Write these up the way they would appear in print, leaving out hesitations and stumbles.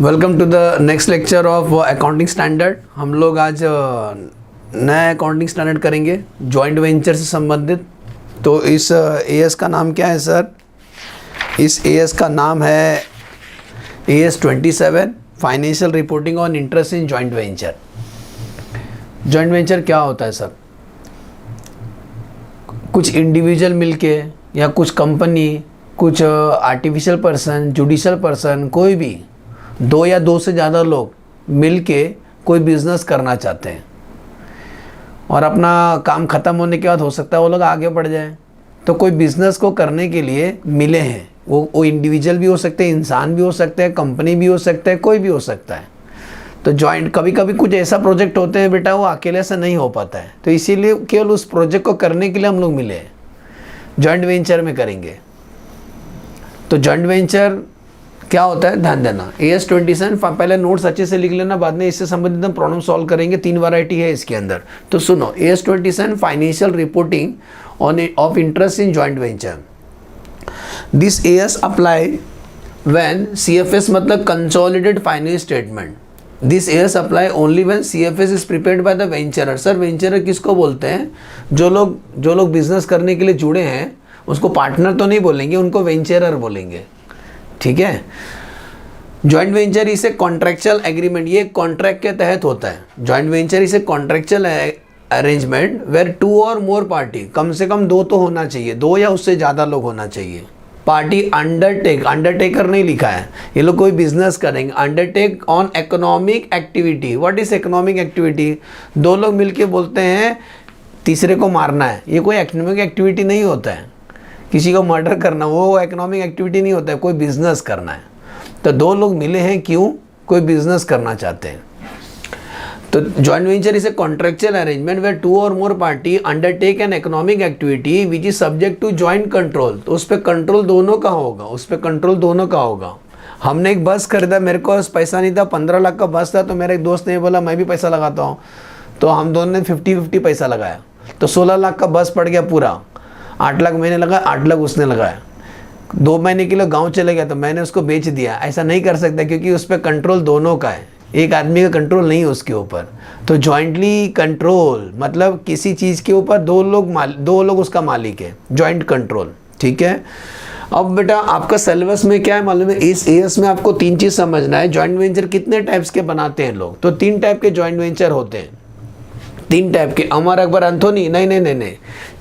Welcome to the next lecture of accounting standard. हम लोग आज नया अकाउंटिंग स्टैंडर्ड करेंगे जॉइंट वेंचर से संबंधित। तो इस एएस का नाम क्या है सर? इस एएस का नाम है AS 27 financial reporting on interest in joint venture. Joint venture क्या होता है सर? कुछ इंडिविजुअल मिलके या कुछ कंपनी, कुछ आर्टिफिशियल पर्सन, जुडिशियल पर्सन, कोई भी दो या दो से ज़्यादा लोग मिलके कोई बिजनेस करना चाहते हैं और अपना काम ख़त्म होने के बाद हो सकता है वो लोग आगे बढ़ जाएं। तो कोई बिजनेस को करने के लिए मिले हैं, वो इंडिविजुअल भी हो सकते हैं, इंसान भी हो सकते हैं, कंपनी भी हो सकता है, कोई भी हो सकता है। तो जॉइंट कभी कभी कुछ ऐसा प्रोजेक्ट होते हैं बेटा, वो अकेले से नहीं हो पाता है, तो इसीलिए केवल उस प्रोजेक्ट को करने के लिए हम लोग मिले हैं, जॉइंट वेंचर में करेंगे। तो जॉइंट वेंचर क्या होता है ध्यान देना। AS 27 पहले नोट्स अच्छे से लिख लेना, बाद में इससे संबंधित हम प्रॉब्लम सॉल्व करेंगे। 3 वैरायटी है इसके अंदर। तो सुनो, AS 27 financial reporting on off interest in joint venture. This AS apply when CFS मतलब consolidated financial statement. This AS apply only when CFS is prepared by the वेंचरर। Sir वेंचरर किसको बोलते हैं? जो लोग बिजनेस करने के लिए जुड़े हैं उसको पार्टनर तो नहीं बोलेंगे, उनको वेंचरर बोलेंगे। ठीक है। जॉइंट वेंचर इसे कॉन्ट्रैक्चुअल एग्रीमेंट, ये कॉन्ट्रैक्ट के तहत होता है। जॉइंट वेंचर इसे कॉन्ट्रैक्चुअल अरेंजमेंट वेयर 2 और मोर पार्टी, कम से कम 2 तो होना चाहिए, 2 या उससे ज़्यादा लोग होना चाहिए। पार्टी अंडरटेकर नहीं लिखा है, ये लोग कोई बिजनेस करेंगे। Undertake on economic activity. What is economic activity? 2 लोग मिलके बोलते हैं तीसरे को मारना है, ये कोई इकोनॉमिक एक्टिविटी नहीं होता है। किसी को मर्डर करना वो इकोनॉमिक एक्टिविटी नहीं होता है, कोई बिजनेस करना है। तो 2 लोग मिले हैं, क्यों? कोई बिजनेस करना चाहते हैं। तो joint venture is a contractual arrangement where 2 और more party undertake an economic activity which is subject to joint control. तो उस पर कंट्रोल दोनों का होगा, हमने एक बस खरीदा, मेरे को पैसा नहीं था, 15 लाख का बस था, तो मेरा एक दोस्त ने बोला मैं भी पैसा लगाता हूँ, तो हम दोनों ने 50-50 पैसा लगाया, तो 16 लाख का बस पड़ गया पूरा। 8 लाख मैंने लगाया, 8 लाख उसने लगाया। 2 महीने के लिए गांव चले गया तो मैंने उसको बेच दिया। ऐसा नहीं कर सकता क्योंकि उस पर कंट्रोल दोनों का है, एक आदमी का कंट्रोल नहीं है उसके ऊपर। तो जॉइंटली कंट्रोल मतलब किसी चीज़ के ऊपर 2 लोग उसका मालिक है, जॉइंट कंट्रोल। ठीक है। अब बेटा आपका सिलेबस में क्या है मालूम है? इस AS में आपको 3 चीज़ समझना है। जॉइंट वेंचर कितने टाइप्स के बनाते हैं लोग? तो 3 टाइप के जॉइंट वेंचर होते हैं, 3 टाइप के। अमर अकबर एंथोनी नहीं,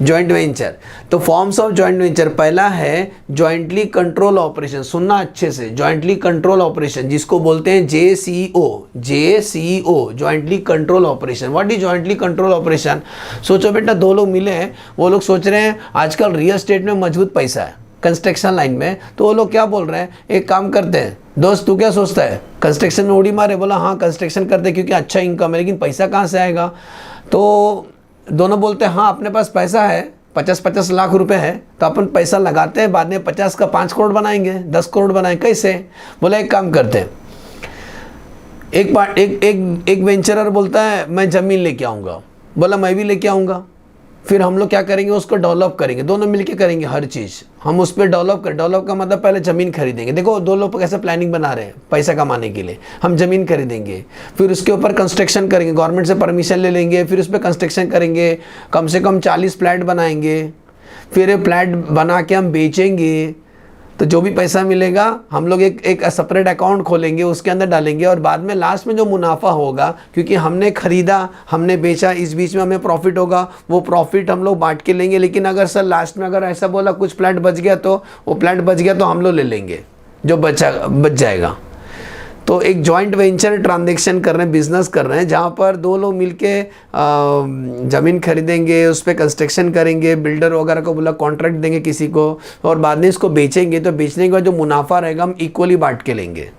जॉइंट वेंचर। तो फॉर्म्स ऑफ जॉइंट वेंचर, पहला है जॉइंटली कंट्रोल ऑपरेशन। सुनना अच्छे से, जॉइंटली कंट्रोल ऑपरेशन जिसको बोलते हैं JCO, jointly control operation. What is jointly control operation? सोचो बेटा 2 लोग मिले हैं, वो लोग सोच रहे हैं आजकल रियल एस्टेट में मजबूत पैसा है, कंस्ट्रक्शन लाइन में। तो वो लोग क्या बोल रहे हैं, एक काम करते हैं, दोस्त तू क्या सोचता है, कंस्ट्रक्शन में उड़ी मारे? बोला हाँ कंस्ट्रक्शन करते क्योंकि अच्छा इनकम है, लेकिन पैसा कहाँ से आएगा? तो दोनों बोलते हैं हाँ अपने पास पैसा है, 50-50 लाख रुपए है, तो अपन पैसा लगाते हैं, बाद में 50 का 5 करोड़ बनाएंगे, 10 करोड़ बनाएंगे। कैसे? बोला एक काम करते हैं, एक वेंचरर बोलता है मैं ज़मीन लेके आऊँगा, बोला मैं भी लेके आऊँगा। फिर हम लोग क्या करेंगे, उसको डेवलप करेंगे, दोनों मिलके करेंगे हर चीज़। हम उस पर डेवलप का मतलब पहले ज़मीन खरीदेंगे। देखो 2 लोग कैसे प्लानिंग बना रहे हैं पैसा कमाने के लिए। हम ज़मीन खरीदेंगे, फिर उसके ऊपर कंस्ट्रक्शन करेंगे, गवर्नमेंट से परमिशन ले लेंगे, फिर उस पर कंस्ट्रक्शन करेंगे, कम से कम 40 फ्लैट बनाएंगे, फिर ये फ्लैट बना के हम बेचेंगे। तो जो भी पैसा मिलेगा हम लोग एक सेपरेट अकाउंट खोलेंगे, उसके अंदर डालेंगे, और बाद में लास्ट में जो मुनाफा होगा, क्योंकि हमने खरीदा हमने बेचा, इस बीच में हमें प्रॉफिट होगा, वो प्रॉफिट हम लोग बांट के लेंगे। लेकिन अगर सर लास्ट में अगर ऐसा बोला कुछ फ्लैट बच गया, तो वो फ्लैट बच गया तो हम लोग ले लेंगे जो बच जाएगा। तो एक जॉइंट वेंचर ट्रांजैक्शन कर रहे हैं, बिजनेस कर रहे हैं, जहाँ पर 2 लोग मिलके ज़मीन खरीदेंगे, उस पर कंस्ट्रक्शन करेंगे, बिल्डर वगैरह को बोला कॉन्ट्रैक्ट देंगे किसी को, और बाद में इसको बेचेंगे। तो बेचने के बाद जो मुनाफा रहेगा हम इक्वली बांट के लेंगे।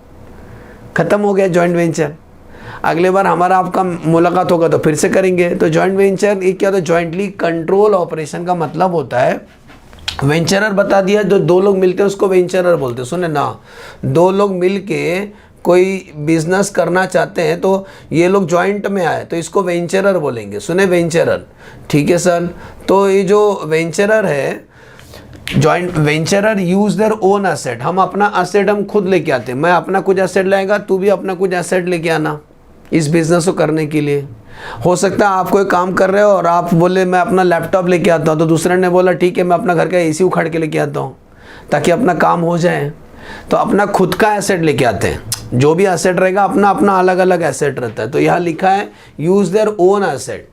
ख़त्म हो गया जॉइंट वेंचर। अगले बार हमारा आपका मुलाकात होगा तो फिर से करेंगे। तो जॉइंट वेंचर ये क्या होता है? जॉइंटली कंट्रोल ऑपरेशन का मतलब होता है, वेंचरर बता दिया, जो 2 लोग मिलते हैं उसको वेंचरर बोलते हैं। सुने ना, 2 लोग मिलके कोई बिजनेस करना चाहते हैं, तो ये लोग जॉइंट में आए तो इसको वेंचरर बोलेंगे। सुने, वेंचरर। ठीक है सर। तो ये जो वेंचरर है joint वेंचरर use their own asset, हम अपना एसेट हम खुद लेके आते हैं। मैं अपना कुछ एसेट लाएगा, तू भी अपना कुछ एसेट लेके आना इस बिजनेस को करने के लिए। हो सकता है आप कोई काम कर रहे हो और आप बोले मैं अपना लैपटॉप लेके आता हूँ, तो दूसरे ने बोला ठीक है मैं अपना घर का एसी उखाड़ के लेके आता हूँ ताकि अपना काम हो जाए। तो अपना खुद का एसेट लेके आते हैं। जो भी एसेट रहेगा अपना अपना अलग अलग एसेट रहता है। तो यहाँ लिखा है यूज देयर ओन एसेट,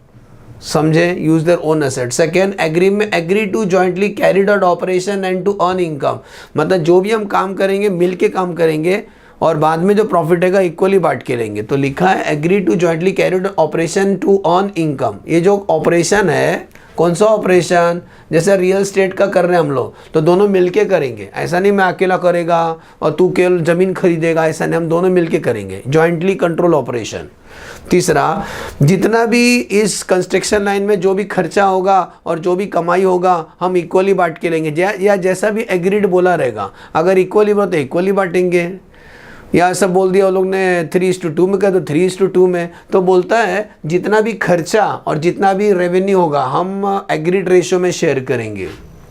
समझे, use their own asset. Second, agree to jointly carried out operation and to earn income, मतलब जो भी हम काम करेंगे मिल के काम करेंगे और बाद में जो प्रॉफिट रहेगा इक्वली बांट के लेंगे। तो लिखा है agree to jointly carried operation to earn income. ये जो ऑपरेशन है, कौन सा ऑपरेशन, जैसे रियल एस्टेट का कर रहे हैं हम लोग, तो दोनों मिलके करेंगे। ऐसा नहीं मैं अकेला करेगा और तू केवल ज़मीन खरीदेगा, ऐसा नहीं, हम दोनों मिलके करेंगे, जॉइंटली कंट्रोल ऑपरेशन। तीसरा, जितना भी इस कंस्ट्रक्शन लाइन में जो भी खर्चा होगा और जो भी कमाई होगा हम इक्वली बांट के लेंगे, या जैसा भी एग्रीड बोला रहेगा। अगर इक्वली बोला तो इक्वली बांटेंगे, या ऐसा बोल दिया वो लोग ने 3:2 में, कहा तो 3:2 में। तो बोलता है जितना भी खर्चा और जितना भी रेवेन्यू होगा हम एग्रीड रेशो में शेयर करेंगे,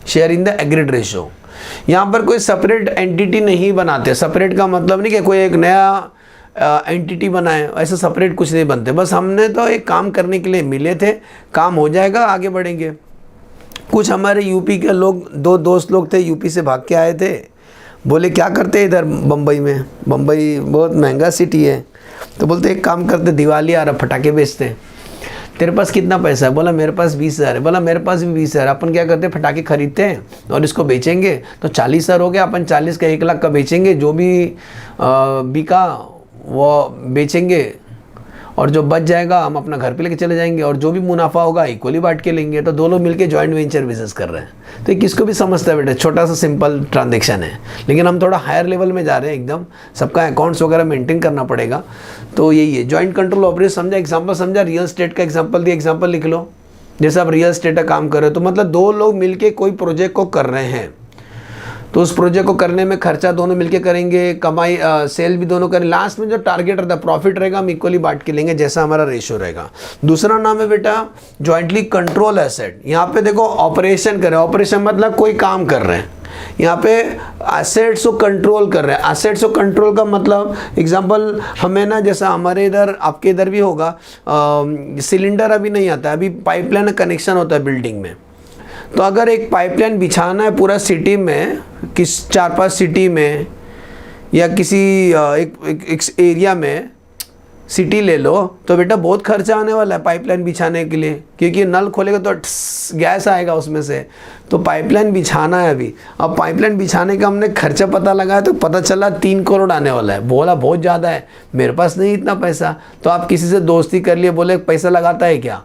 share in the agreed ratio. यहाँ पर कोई सेपरेट एंटिटी नहीं बनाते। सेपरेट का मतलब नहीं कि कोई एक नया एंटिटी बनाए, ऐसा सेपरेट कुछ नहीं बनते। बस हमने तो एक काम करने के लिए मिले थे, काम हो जाएगा आगे बढ़ेंगे। कुछ हमारे यूपी के लोग, 2 दोस्त लोग थे, यूपी से भाग के आए थे, बोले क्या करते हैं इधर बम्बई में, बम्बई बहुत महंगा सिटी है, तो बोलते एक काम करते, दिवाली आ रहा पटाखे बेचते हैं, तेरे पास कितना पैसा है? बोला मेरे पास 20,000 है। बोला मेरे पास भी 20,000। अपन क्या करते हैं, पटाखे खरीदते हैं और इसको बेचेंगे, तो 40,000 हो गया, अपन 40 का 1 लाख का बेचेंगे, जो भी बिका वो बेचेंगे और जो बच जाएगा हम अपना घर पे लेके चले जाएंगे और जो भी मुनाफा होगा इक्वली बांट के लेंगे। तो 2 लोग मिलके जॉइंट वेंचर बिजनेस कर रहे हैं। तो ये किसको भी समझता है बेटा, छोटा सा सिंपल ट्रांजेक्शन है, लेकिन हम थोड़ा हायर लेवल में जा रहे हैं, एकदम सबका अकाउंट्स वगैरह मेंटेन करना पड़ेगा। तो यही है जॉइंट कंट्रोल ऑपरेशन। समझा, एग्जाम्पल समझा, रियल एस्टेट का एग्जाम्पल दिया, एग्जाम्पल लिख लो। जैसे आप रियल एस्टेट का काम कर रहे हो, तो मतलब 2 लोग मिलके कोई प्रोजेक्ट को कर रहे हैं, तो उस प्रोजेक्ट को करने में खर्चा दोनों मिलके करेंगे, कमाई सेल भी दोनों करें, लास्ट में जो टारगेट रहता है प्रॉफिट रहेगा हम इक्वली बांट के लेंगे, जैसा हमारा रेशियो रहेगा। दूसरा नाम है बेटा जॉइंटली कंट्रोल एसेट। यहाँ पे देखो ऑपरेशन कर रहे हैं, ऑपरेशन मतलब कोई काम कर रहे हैं, यहाँ पे एसेट्स को कंट्रोल कर रहे हैं। एसेट्स को कंट्रोल का मतलब एग्जांपल हमें ना, जैसा हमारे इधर आपके इधर भी होगा, सिलेंडर अभी नहीं आता है, अभी पाइपलाइन कनेक्शन होता है बिल्डिंग में। तो अगर एक पाइपलाइन बिछाना है पूरा सिटी में, किस 4-5 सिटी में या किसी एक एरिया में, सिटी ले लो, तो बेटा बहुत खर्चा आने वाला है पाइपलाइन बिछाने के लिए, क्योंकि नल खोलेगा तो गैस आएगा उसमें से। तो पाइपलाइन बिछाना है अभी। अब पाइपलाइन बिछाने का हमने खर्चा पता लगाया तो पता चला 3 करोड़ आने वाला है। बोला बहुत ज़्यादा है, मेरे पास नहीं इतना पैसा। तो आप किसी से दोस्ती कर लिए, बोले पैसा लगाता है क्या,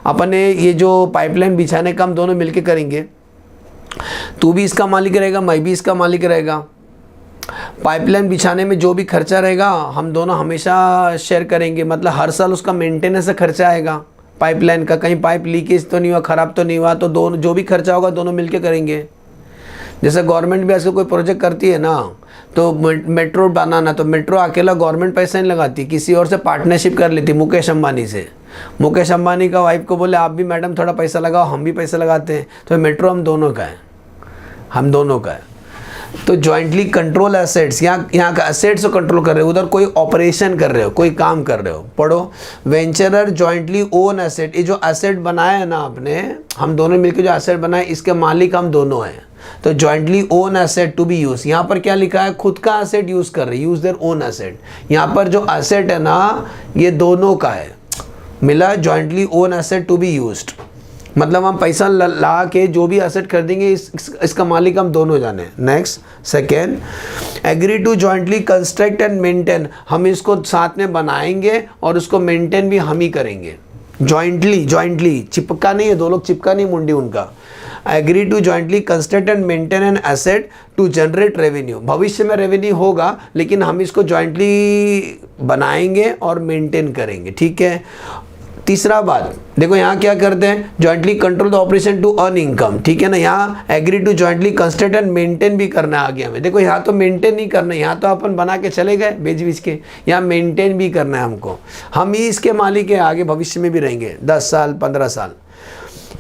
अपने ये जो पाइपलाइन बिछाने का हम दोनों मिलके करेंगे, तू भी इसका मालिक रहेगा, मैं भी इसका मालिक रहेगा। पाइपलाइन बिछाने में जो भी खर्चा रहेगा हम दोनों हमेशा शेयर करेंगे, मतलब हर साल उसका मेंटेनेंस का खर्चा आएगा पाइपलाइन का, कहीं पाइप लीकेज तो नहीं हुआ, ख़राब तो नहीं हुआ, तो दोनों जो भी खर्चा होगा दोनों मिलके करेंगे। जैसे गवर्नमेंट भी ऐसे कोई प्रोजेक्ट करती है ना, तो मेट्रो बनाना, तो मेट्रो अकेला गवर्नमेंट पैसा नहीं लगाती, किसी और से पार्टनरशिप कर लेती, मुकेश अंबानी से। मुकेश अंबानी का वाइफ को बोले आप भी मैडम थोड़ा पैसा लगाओ, हम भी पैसा लगाते हैं, तो मेट्रो हम दोनों का है, हम दोनों का है। तो जॉइंटली कंट्रोल एसेट्स, यहाँ का एसेट्स को कंट्रोल कर रहे हो, उधर कोई ऑपरेशन कर रहे हो, कोई काम कर रहे हो। पढ़ो, वेंचरर जॉइंटली ओन एसेट, ये जो एसेट बनाया है ना आपने, हम दोनों मिलकर जो एसेट बनाए, इसके मालिक हम दोनों हैं। तो jointly own asset to be use, यहाँ पर क्या लिखा है, खुद का एसेट यूज कर रहे, यूज देयर ओन एसेट। यहाँ पर जो एसेट है ना ये दोनों का है, मिला jointly own asset to be used, मतलब हम पैसा ला के जो भी एसेट खरीदेंगे इसका मालिक हम दोनों जाने। Next, second, agree to jointly construct and maintain, हम इसको साथ में बनाएंगे और उसको मेंटेन भी हम ही करेंगे। जॉइंटली चिपका नहीं है, 2 लोग चिपका नहीं मुंडी उनका। Agree to jointly construct and maintain an asset to generate revenue, भविष्य में रेवेन्यू होगा लेकिन हम इसको जॉइंटली बनाएंगे और मेंटेन करेंगे, ठीक है। तीसरा बात देखो, यहाँ क्या करते हैं, jointly control the operation to earn income, ठीक है ना। यहाँ agree to jointly construct and maintain भी करना है आगे हमें। देखो यहाँ तो मेंटेन नहीं करना है, यहाँ तो अपन बना के चले गए बेच के, यहाँ मेंटेन भी करना है हमको, हम ही इसके मालिक है, आगे भविष्य में भी रहेंगे 10 साल 15 साल।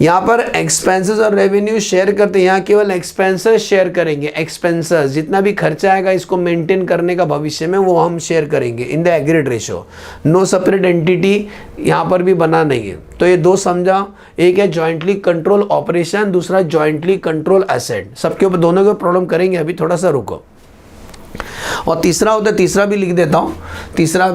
यहाँ पर एक्सपेंसेस और रेवेन्यू शेयर करते हैं, यहाँ केवल एक्सपेंसेस शेयर करेंगे। एक्सपेंसेस जितना भी खर्चा आएगा इसको मेंटेन करने का भविष्य में, वो हम शेयर करेंगे in the agreed ratio. No separate entity यहाँ पर भी बना नहीं है। तो ये दो समझा, एक है जॉइंटली कंट्रोल ऑपरेशन, दूसरा जॉइंटली कंट्रोल एसेट। सबके ऊपर दोनों के प्रॉब्लम करेंगे, अभी थोड़ा सा रुको। और तीसरा होता है, तीसरा भी लिख देता हूँ, तीसरा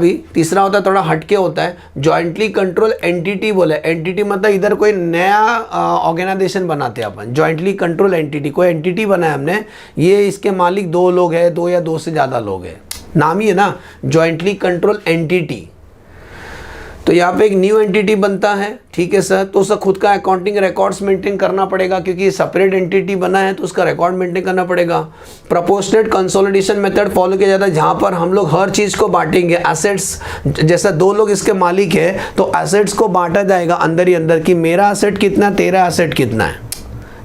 होता है थोड़ा हटके होता है, जॉइंटली कंट्रोल एंटिटी बोले। एंटिटी मतलब इधर कोई नया ऑर्गेनाइजेशन बनाते हैं अपन, जॉइंटली कंट्रोल एंटिटी, कोई एंटिटी बनाया हमने, ये इसके मालिक दो लोग हैं, दो या दो से ज़्यादा लोग हैं, नाम ही है ना जॉइंटली कंट्रोल एंटिटी। तो यहाँ पे एक न्यू एंटिटी बनता है, ठीक है सर, तो उसका खुद का अकाउंटिंग रिकॉर्ड्स मेंटेन करना पड़ेगा, क्योंकि ये सेपरेट एंटिटी बना है तो उसका रिकॉर्ड मेंटेन करना पड़ेगा। प्रोपोर्शनेट कंसोलिडेशन मेथड फॉलो किया जाता है, जहाँ पर हम लोग हर चीज़ को बांटेंगे। एसेट्स, जैसा दो लोग इसके मालिक है तो एसेट्स को बांटा जाएगा अंदर ही अंदर, कि मेरा एसेट कितना, तेरा एसेट कितना है,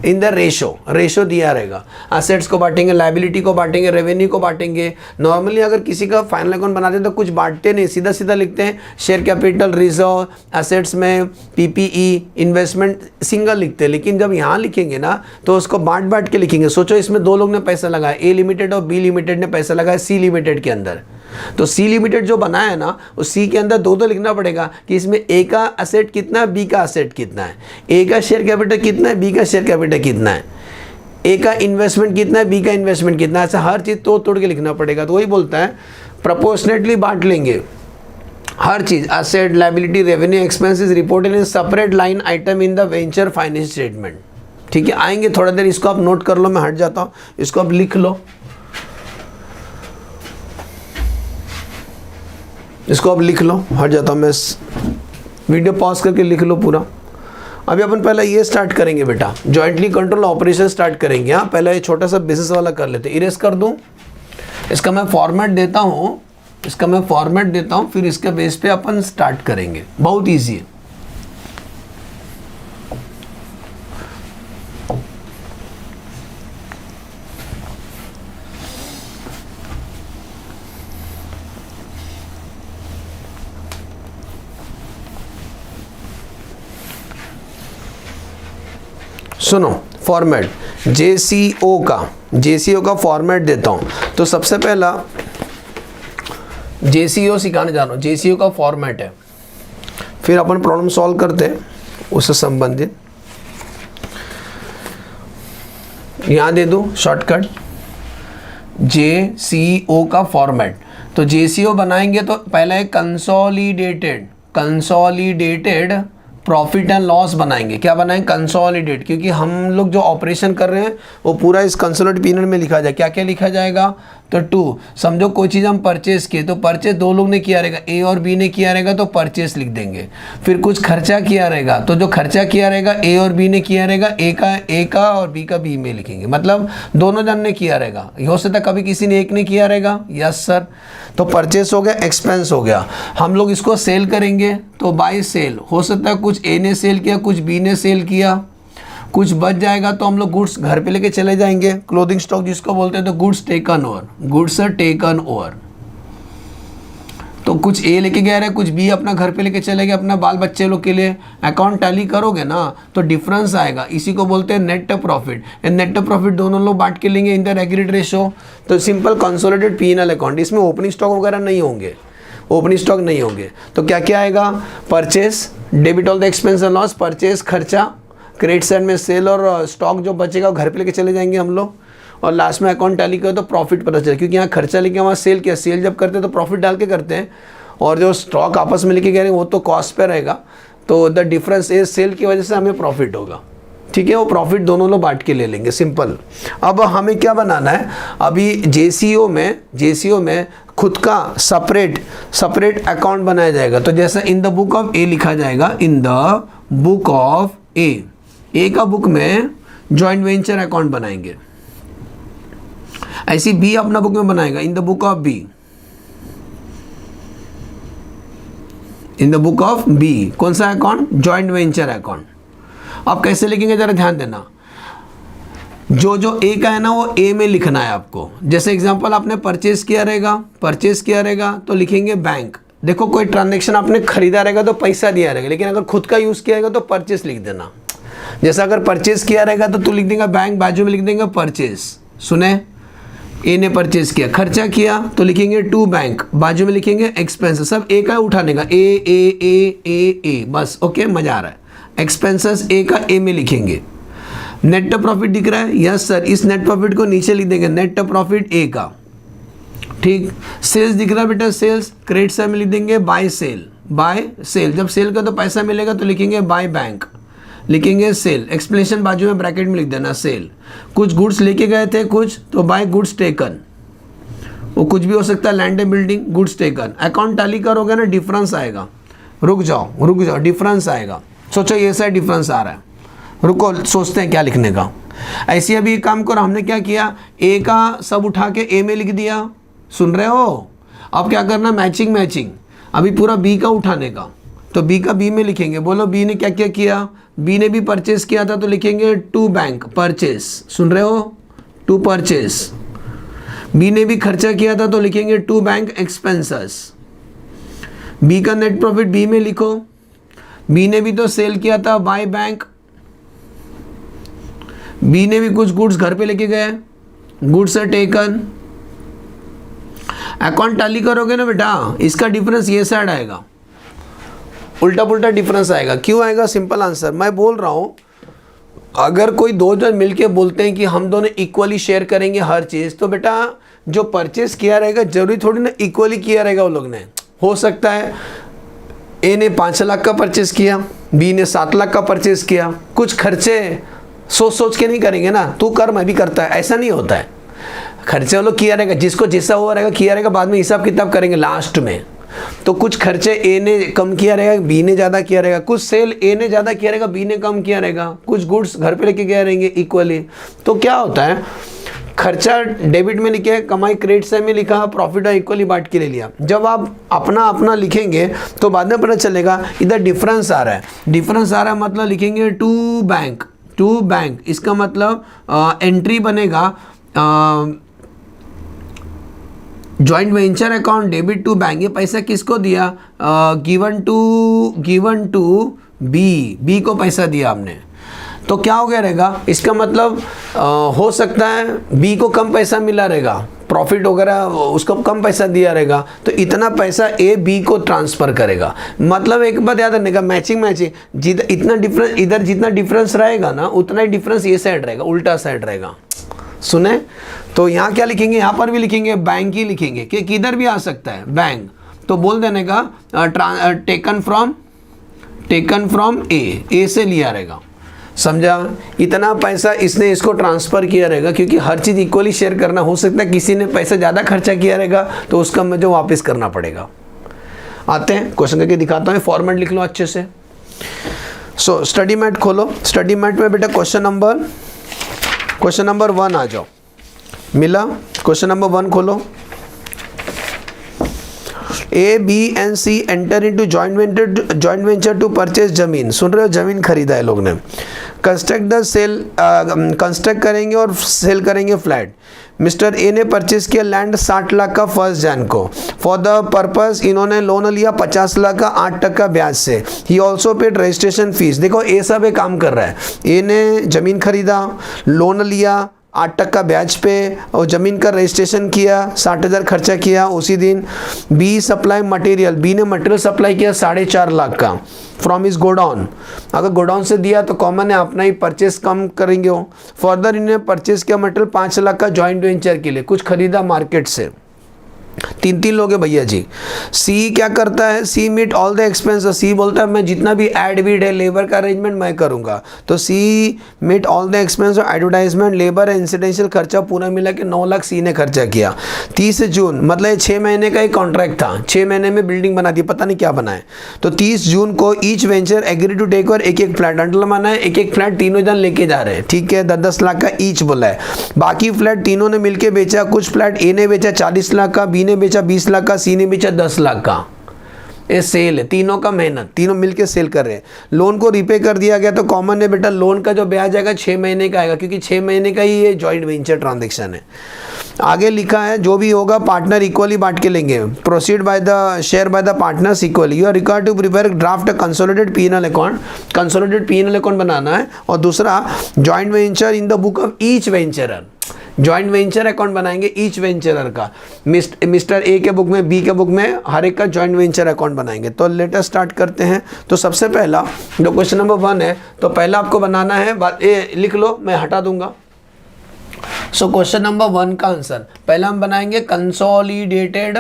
इन द रेशो दिया रहेगा। एसेट्स को बांटेंगे, लायबिलिटी को बांटेंगे, रेवेन्यू को बांटेंगे। नॉर्मली अगर किसी का फाइनल अकाउंट बनाते हैं तो कुछ बांटते नहीं, सीधा सीधा लिखते हैं शेयर कैपिटल, रिजर्व, एसेट्स में पीपीई, इन्वेस्टमेंट सिंगल लिखते हैं। लेकिन जब यहाँ लिखेंगे ना तो उसको बांट के लिखेंगे। सोचो इसमें दो लोग ने पैसा लगाया, ए लिमिटेड और बी लिमिटेड ने पैसा लगाया सी लिमिटेड के अंदर। तो सी लिमिटेड जो बनाया है ना, उस सी के अंदर दो लिखना पड़ेगा कि इसमें ए का एसेट कितना है, बी का एसेट कितना है, ए का शेयर कैपिटल कितना है, बी का शेयर कैपिटल कितना है, ए का इन्वेस्टमेंट कितना है, बी का इन्वेस्टमेंट कितना है। ऐसा हर चीज़ तोड़ के लिखना पड़ेगा। तो वही बोलता है प्रोपोर्शनेटली बांट लेंगे हर चीज़, asset, liability, revenue, expenses reported in separate line item in the venture finance statement. ठीक है, आएंगे थोड़ा देर, इसको आप नोट कर लो, मैं हट जाता हूँ, इसको आप लिख लो, इसको आप लिख लो, हट जाता हूँ मैं, वीडियो पॉज करके लिख लो पूरा। अभी अपन पहले ये स्टार्ट करेंगे बेटा, जॉइंटली कंट्रोल ऑपरेशन स्टार्ट करेंगे। हाँ, पहले ये छोटा सा बिजनेस वाला कर लेते, इरेज कर दूँ, इसका मैं फॉर्मेट देता हूँ, फिर इसके बेस पे अपन स्टार्ट करेंगे। बहुत ईजी है। सुनो फॉर्मेट, जेसीओ का फॉर्मेट देता हूँ। तो सबसे पहला जेसीओ सिखाने जा रहा हूँ, जेसीओ का फॉर्मेट है, फिर अपन प्रॉब्लम सॉल्व करते हैं उससे संबंधित। यहाँ दे दूँ शॉर्टकट, जेसीओ का फॉर्मेट। तो जेसीओ बनाएंगे तो पहला है कंसोलिडेटेड प्रॉफिट एंड लॉस बनाएंगे। क्या बनाएंगे? कंसोलिडेट, क्योंकि हम लोग जो ऑपरेशन कर रहे हैं वो पूरा इस कंसोलिडेट पीरियड में लिखा जाए। क्या क्या लिखा जाएगा? तो 2, समझो कोई चीज़ हम परचेस किए तो परचेस दो लोग ने किया रहेगा, ए और बी ने किया रहेगा तो परचेस लिख देंगे। फिर कुछ खर्चा किया रहेगा तो जो खर्चा किया रहेगा ए और बी ने किया रहेगा, ए का और बी का बी में लिखेंगे, मतलब दोनों जन ने किया रहेगा। हो सकता है कभी किसी ने एक ने किया रहेगा, यस सर। तो परचेस हो गया, एक्सपेंस हो गया। हम लोग इसको सेल करेंगे तो बाय सेल, हो सकता है कुछ ए ने सेल किया, कुछ बी ने सेल किया, कुछ बच जाएगा तो हम लोग गुड्स घर पे लेके चले जाएंगे, क्लोथिंग स्टॉक जिसको बोलते हैं। तो गुड्स टेकन ओवर, तो कुछ ए लेके गया है, कुछ बी अपना घर पे लेके चले गए अपना बाल बच्चे लोग के लिए। अकाउंट टैली करोगे ना तो डिफरेंस आएगा, इसी को बोलते हैं नेट प्रॉफिट। नेट प्रॉफिट दोनों लोग बांट के लेंगे इन द एग्रीड रेशो। तो सिंपल कंसोलिडेटेड P&L अकाउंट, इसमें ओपनिंग स्टॉक वगैरह नहीं होंगे, तो क्या क्या आएगा? Purchase, debit all the expense and loss, purchase खर्चा, क्रेडिट साइड में सेल और स्टॉक जो बचेगा वो घर पे लेके चले जाएंगे हम लोग। और लास्ट में अकाउंट टैली करो तो प्रॉफिट पता चले, क्योंकि यहाँ खर्चा लेके वहाँ सेल किया, सेल जब करते हैं तो प्रॉफिट डाल के करते हैं, और जो स्टॉक आपस में लेके गए वो तो कॉस्ट पे रहेगा। तो द डिफरेंस इज सेल की वजह से हमें प्रॉफिट होगा, ठीक है। वो प्रॉफिट दोनों लोग बांट के ले लेंगे, सिंपल। अब हमें क्या बनाना है? अभी जेसीओ में खुद का सेपरेट अकाउंट बनाया जाएगा। तो जैसा इन द बुक ऑफ ए लिखा जाएगा, इन द बुक ऑफ ए का बुक में जॉइंट वेंचर अकाउंट बनाएंगे। ऐसी बी अपना बुक में बनाएगा, in the book of B, in the book of B कौन सा अकाउंट? Joint venture account. आप कैसे लिखेंगे जरा ध्यान देना, जो ए का है ना वो ए में लिखना है आपको। जैसे एग्जांपल आपने परचेस किया रहेगा तो लिखेंगे बैंक। देखो कोई ट्रांजैक्शन आपने खरीदा रहेगा तो पैसा दिया रहेगा, लेकिन अगर खुद का यूज़ किया रहेगा तो परचेस लिख देना। जैसा अगर परचेस किया रहेगा तो तू लिख देगा बैंक, बाजू में लिख देगा परचेस। सुने, ए ने परचेस किया, खर्चा किया तो लिखेंगे टू बैंक, बाजू में लिखेंगे एक्सपेंसेस। सब ए का उठाने का, ए ए ए ए ए, बस। ओके, मजा आ रहा है। एक्सपेंसेस ए का ए में लिखेंगे। नेट प्रॉफिट दिख रहा है? Yes sir. इस नेट प्रॉफिट को नीचे लिख देंगे, नेट प्रॉफिट ए का। ठीक। सेल्स दिख रहा है बेटा? सेल्स क्रेडिट साइड में लिख देंगे बाय सेल, बाय सेल। जब सेल का तो पैसा मिलेगा तो लिखेंगे बाय बैंक, लिखेंगे सेल। एक्सप्लेनेशन बाजू में ब्रैकेट में लिख देना सेल। कुछ गुड्स लेके गए थे कुछ, तो बाय गुड्स टेकन। वो कुछ भी हो सकता है, land and building, goods taken. Account tally करोगे ना, डिफरेंस आएगा। रुक जाओ, डिफरेंस आएगा। सोचो ये साइड डिफरेंस आ रहा है, रुको सोचते हैं क्या लिखने का। ऐसे अभी एक काम करो, हमने क्या किया, ए का सब उठा के ए में लिख दिया। सुन रहे हो? अब क्या करना, मैचिंग। अभी पूरा बी का उठाने का, तो बी का बी में लिखेंगे। बोलो बी ने क्या क्या किया? बी ने भी परचेस किया था तो लिखेंगे टू बैंक परचेस। सुन रहे हो? To purchase. बी ने भी खर्चा किया था तो लिखेंगे टू बैंक एक्सपेंसेस। बी का नेट प्रॉफिट बी में लिखो। बी ने भी तो सेल किया था बाय बैंक। बी ने भी कुछ गुड्स घर पे लेके गए, goods are taken. Account tally करोगे ना बेटा, इसका डिफरेंस ये साइड आएगा, उल्टा पुल्टा डिफरेंस आएगा। क्यों आएगा? सिंपल आंसर, मैं बोल रहा हूँ, अगर कोई दो जन मिलके बोलते हैं कि हम दोनों इक्वली शेयर करेंगे हर चीज़, तो बेटा जो परचेस किया रहेगा जरूरी थोड़ी ना इक्वली किया रहेगा। वो लोग ने, हो सकता है ए ने 5 लाख का परचेस किया, बी ने 7 लाख का परचेस किया। कुछ खर्चे सोच के नहीं करेंगे ना, तू कर मैं भी करता है, ऐसा नहीं होता है। खर्चे वो लोग किया रहेगा, जिसको जैसा हुआ रहेगा किया रहेगा, बाद में हिसाब किताब करेंगे लास्ट में। तो कुछ खर्चे ए ने कम किया रहेगा, बी ने ज़्यादा किया रहेगा। कुछ सेल ए ने ज़्यादा किया रहेगा, बी ने कम किया रहेगा। कुछ गुड्स घर पे लेके गए रहेंगे इक्वली। तो क्या होता है, खर्चा डेबिट में लिखे, कमाई क्रेडिट साइड में लिखा, प्रॉफिट इक्वली बांट के ले लिया। जब आप अपना अपना लिखेंगे तो बाद में पता चलेगा इधर डिफरेंस आ रहा है। डिफरेंस आ रहा है मतलब लिखेंगे टू बैंक। इसका मतलब एंट्री बनेगा joint venture account debit to bank. ये पैसा किसको दिया? गिवन टू बी को पैसा दिया हमने। तो क्या हो गया रहेगा, इसका मतलब हो सकता है बी को कम पैसा मिला रहेगा, प्रॉफिट वगैरह उसको कम पैसा दिया रहेगा, तो इतना पैसा ए बी को ट्रांसफ़र करेगा। मतलब एक बात याद रखने का, मैचिंग इतना डिफरेंस, इधर जितना डिफरेंस रहेगा ना उतना ही डिफरेंस ये साइड रहेगा, उल्टा साइड रहेगा। सुने? तो यहाँ क्या लिखेंगे, यहाँ पर भी लिखेंगे बैंक ही लिखेंगे, कि किधर भी आ सकता है बैंक। तो बोल देने का टेकन फ्रॉम ए से लिया रहेगा। समझा? इतना पैसा इसने इसको ट्रांसफ़र किया रहेगा, क्योंकि हर चीज़ इक्वली शेयर करना। हो सकता है किसी ने पैसा ज़्यादा खर्चा किया रहेगा तो उसका मुझे वापस करना पड़ेगा। आते हैं क्वेश्चन करके दिखाता हूँ, फॉर्मेट लिख लो अच्छे से। सो स्टडी मैट खोलो। स्टडी मैट में बेटा क्वेश्चन नंबर 1 आ जाओ। मिला? क्वेश्चन नंबर 1 खोलो। A B and C enter into joint venture to purchase जमीन। सुन रहे हो? जमीन खरीदा है लोग ने। कंस्ट्रक्ट करेंगे और सेल करेंगे फ्लैट। मिस्टर ए ने परचेज किया लैंड 60 लाख का 1 जनवरी को। फॉर द पर्पस इन्होंने लोन लिया 50 लाख का 8% ब्याज से। He also paid registration fees. देखो ए सब एक काम कर रहा है। ए ने जमीन खरीदा, लोन लिया 8% ब्याज पे, और ज़मीन का रजिस्ट्रेशन किया, 60,000 खर्चा किया उसी दिन। B supply material. बी ने मटेरियल सप्लाई किया 4.5 लाख का फ्रॉम इस गोडाउन। अगर गोडाउन से दिया तो कॉमन है अपना ही परचेस कम करेंगे वो। फर्दर इन्हें परचेस किया मटेरियल 5 लाख का जॉइंट वेंचर के लिए, कुछ खरीदा मार्केट से। 3 लोग हैं भैया जी। सी क्या करता है? C meet all the expenses. C बोलता है मैं जितना भी एड वीड है, लेबर का अरेंजमेंट मैं करूंगा। तो C meet all the expense, advertisement, labour, incidental खर्चा पूरा मिला के 9 लाख सी ने खर्चा किया। 30 जून मतलब 6 महीने का एक कॉन्ट्रैक्ट था, 6 महीने में बिल्डिंग बना दी, पता नहीं क्या बनाए। तो 30 जून को each venture agree to take over एक फ्लैट। अंडर माना है एक फ्लैट तीनों जन लेके जा रहे हैं, ठीक है। 10 लाख का ईच बोला है। बाकी फ्लैट तीनों ने मिलकर बेचा। कुछ फ्लैट ए ने बेचा 40 लाख का, बी ने बेचा 20 लाख का, सी ने बेचा 10 लाख का। ये सेल है, तीनों का मेहनत, तीनों मिलके सेल कर रहे हैं। लोन को रिपे कर दिया गया। तो कॉमन है बेटा, लोन का जो ब्याज आएगा 6 महीने का आएगा, क्योंकि 6 महीने का ही ये जॉइंट वेंचर ट्रांजेक्शन है। आगे लिखा है जो भी होगा पार्टनर इक्वली बांट के लेंगे। Proceed by the share by the partners equally. You are required to prepare draft consolidated P&L account. Consolidated P&L account बनाना है। और दूसरा joint venture in the book of each venturer. Joint venture account बनाएंगे each venturer का। Mister ए के book में, B के book में, हर एक का जॉइंट वेंचर अकाउंट बनाएंगे। तो लेट अस स्टार्ट करते हैं। तो सबसे पहला जो क्वेश्चन नंबर 1 है, तो पहला आपको बनाना है, ए लिख लो, मैं हटा दूंगा। सो क्वेश्चन नंबर 1 का आंसर पहला हम बनाएंगे consolidated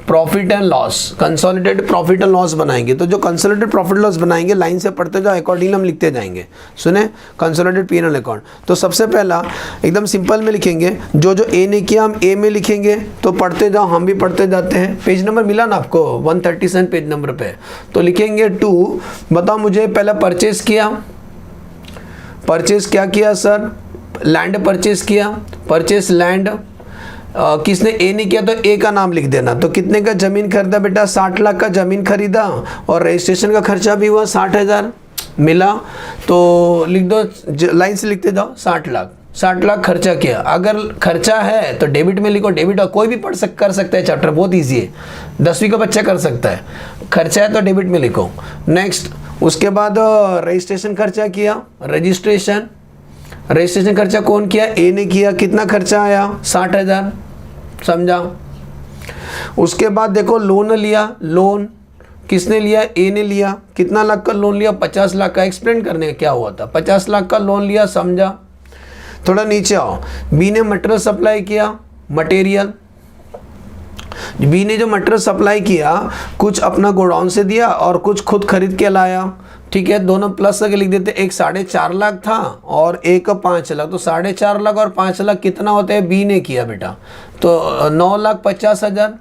profit and loss. Consolidated profit and loss बनाएंगे। तो जो कंसोलिडेटेड प्रॉफिट लॉस बनाएंगे लाइन से पढ़ते जाओ, अकॉर्डिंगली हम लिखते जाएंगे। सुने, कंसोलिडेटेड पी&एल अकाउंट। तो सबसे पहला एकदम सिंपल में लिखेंगे, जो जो ए ने किया हम ए में लिखेंगे। तो पढ़ते जाओ, हम भी पढ़ते जाते हैं। पेज नंबर मिला ना आपको 137 पेज नंबर पे। तो लिखेंगे 2। बताओ मुझे, पहला परचेज किया। परचेज क्या किया सर? लैंड परचेज किया। परचेज लैंड किसने? ए ने किया, तो ए का नाम लिख देना। तो कितने का जमीन खरीदा बेटा? 60 लाख का जमीन खरीदा और रजिस्ट्रेशन का खर्चा भी हुआ 60,000 मिला। तो लिख दो, लाइन से लिखते जाओ, 60 लाख। 60 लाख खर्चा किया। अगर खर्चा है तो डेबिट में लिखो, डेबिट। कोई भी कर सकता है चैप्टर, बहुत ईजी है, 10वीं का बच्चा कर सकता है। खर्चा है तो डेबिट में लिखो। नेक्स्ट, उसके बाद रजिस्ट्रेशन खर्चा किया। रजिस्ट्रेशन खर्चा कौन किया? ए ने किया। कितना खर्चा आया? 60,000। समझा? उसके बाद देखो लोन लिया। लोन किसने लिया? ए ने लिया। कितना लाख का लोन लिया? 50 लाख का। एक्सप्लेन करने क्या हुआ था। 50 लाख का लोन लिया। समझा? थोड़ा नीचे आओ। बी ने मटेरियल सप्लाई किया। मटेरियल, बी ने जो मटेरियल सप्लाई किया, कुछ अपना गोडाउन से दिया और कुछ खुद खरीद के लाया। ठीक है, दोनों प्लस करके लिख देते। एक 4.5 लाख था और एक 5 लाख। तो 4.5 लाख और 5 लाख कितना होता है? बी ने किया बेटा। तो 9,50,000।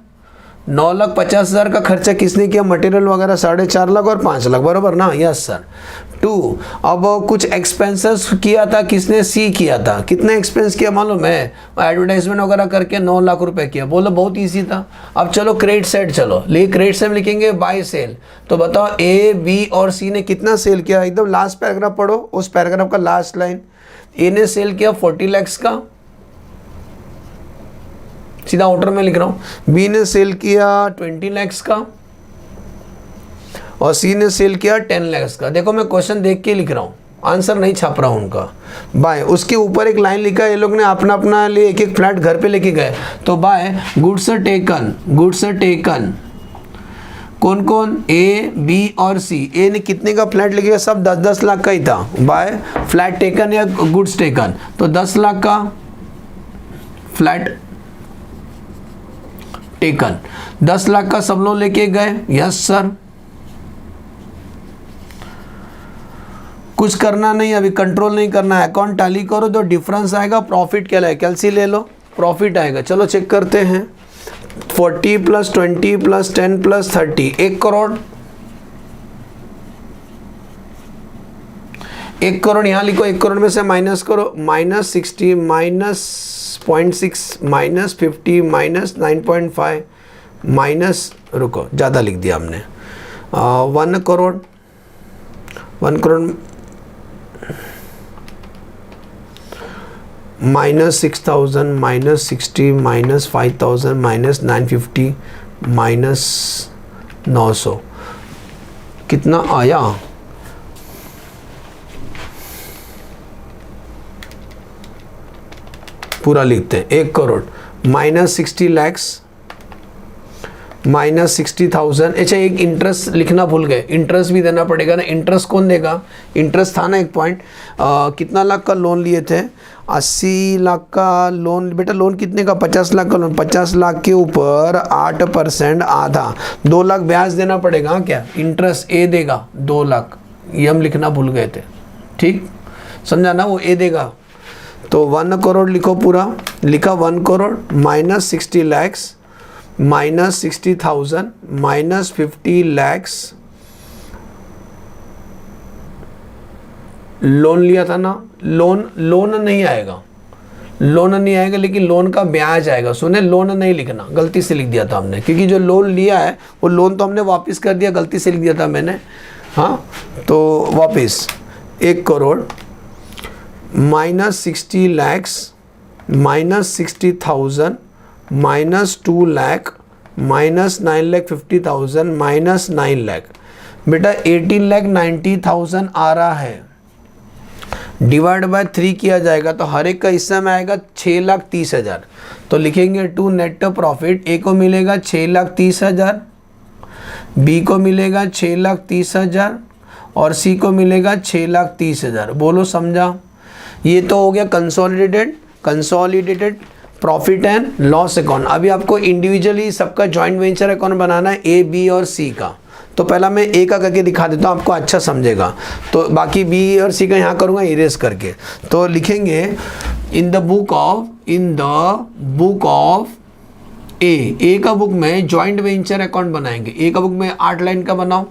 9,50,000 का खर्चा किसने किया? मटेरियल वगैरह 4.5 लाख और 5 लाख, बराबर ना? Yes sir. 2, अब कुछ एक्सपेंसेस किया था किसने? सी किया था। कितने एक्सपेंस किया मालूम है? एडवर्टाइजमेंट वगैरह करके 9 लाख रुपए किया। बोलो बहुत इजी था। अब चलो क्रेडिट साइड चलो, लेकिन क्रेडिट साइड में लिखेंगे बाय सेल। तो बताओ ए, बी और सी ने कितना सेल किया? एकदम लास्ट पैराग्राफ पढ़ो, उस पैराग्राफ का लास्ट लाइन। ए ने सेल किया 40 लाख का, सीधा आउटर में लिख रहा हूं। बी ने सेल किया 20 लाख का और सी ने सेल किया 10 लाख का। देखो मैं क्वेश्चन देख के लिख रहा हूँ, आंसर नहीं छाप रहा हूँ उनका। बाय, उसके ऊपर एक लाइन लिखा है, ये लोग ने अपना अपना लिए एक एक फ्लैट घर पे लेके गए। तो बाय गुड्स टेकन कौन कौन? ए, बी और सी। ए ने कितने का फ्लैट लेके गया? सब 10-10 लाख का ही था। बाय फ्लैट टेकन या गुड्स टेकन, तो 10 लाख का फ्लैट टेकन। 10 लाख का सब लोग लेके गए। Yes sir. कुछ करना नहीं, अभी कंट्रोल नहीं करना है। अकाउंट टैली करो, जो डिफरेंस आएगा प्रॉफिट क्या है? कैलसी ले लो, प्रॉफिट आएगा। चलो चेक करते हैं। 40 + 20 + 10 + 30, 1 करोड़। 1 करोड़ यहाँ लिखो। 1 करोड़ में से माइनस करो, -60 -0.6 -50 -9.5 माइनस, रुको ज़्यादा लिख दिया हमने, 1 करोड़। 1 करोड़ -6,000 -60 -5,000 -950 -900 कितना आया? पूरा लिखते हैं। 1 करोड़ -60 लाख -60,000। अच्छा एक इंटरेस्ट लिखना भूल गए, इंटरेस्ट भी देना पड़ेगा ना। इंटरेस्ट कौन देगा? इंटरेस्ट था ना एक पॉइंट। कितना लाख का लोन लिए थे? 80 लाख का लोन। बेटा लोन कितने का? 50 लाख का लोन। 50 लाख के ऊपर 8% आधा 2 लाख ब्याज देना पड़ेगा। क्या इंटरेस्ट ए देगा? 2 लाख। ये हम लिखना भूल गए थे, ठीक समझा ना? वो ए देगा। तो 1 करोड़ लिखो, पूरा लिखा। 1 करोड़ -60 लाख -60,000 -50 लाख लोन लिया था ना। लोन नहीं आएगा, लेकिन लोन का ब्याज आएगा। सुने, लोन नहीं लिखना, गलती से लिख दिया था हमने, क्योंकि जो लोन लिया है वो लोन तो हमने वापस कर दिया, गलती से लिख दिया था मैंने। हाँ तो वापस 1 करोड़ -60 lakhs, -60,000, -2 lakh, -9,50,000, -9 lakh। बेटा 18,90,000 आ रहा है, डिवाइड बाय 3 किया जाएगा तो हर एक का हिस्सा में आएगा 6,30,000। तो लिखेंगे टू नेट प्रॉफिट, ए को मिलेगा 6,30,000, बी को मिलेगा 6,30,000 और सी को मिलेगा 6,30,000। बोलो समझा? ये तो हो गया consolidated profit and loss account. अभी आपको इंडिविजुअली सबका जॉइंट वेंचर अकाउंट बनाना है, ए बी और सी का। तो पहला मैं ए का करके दिखा देता हूँ, आपको अच्छा समझेगा। तो बाकी बी और सी का यहाँ करूँगा इरेज करके। तो लिखेंगे इन द बुक ऑफ ए का बुक में जॉइंट वेंचर अकाउंट बनाएंगे। ए का बुक में 8 लाइन का बनाओ।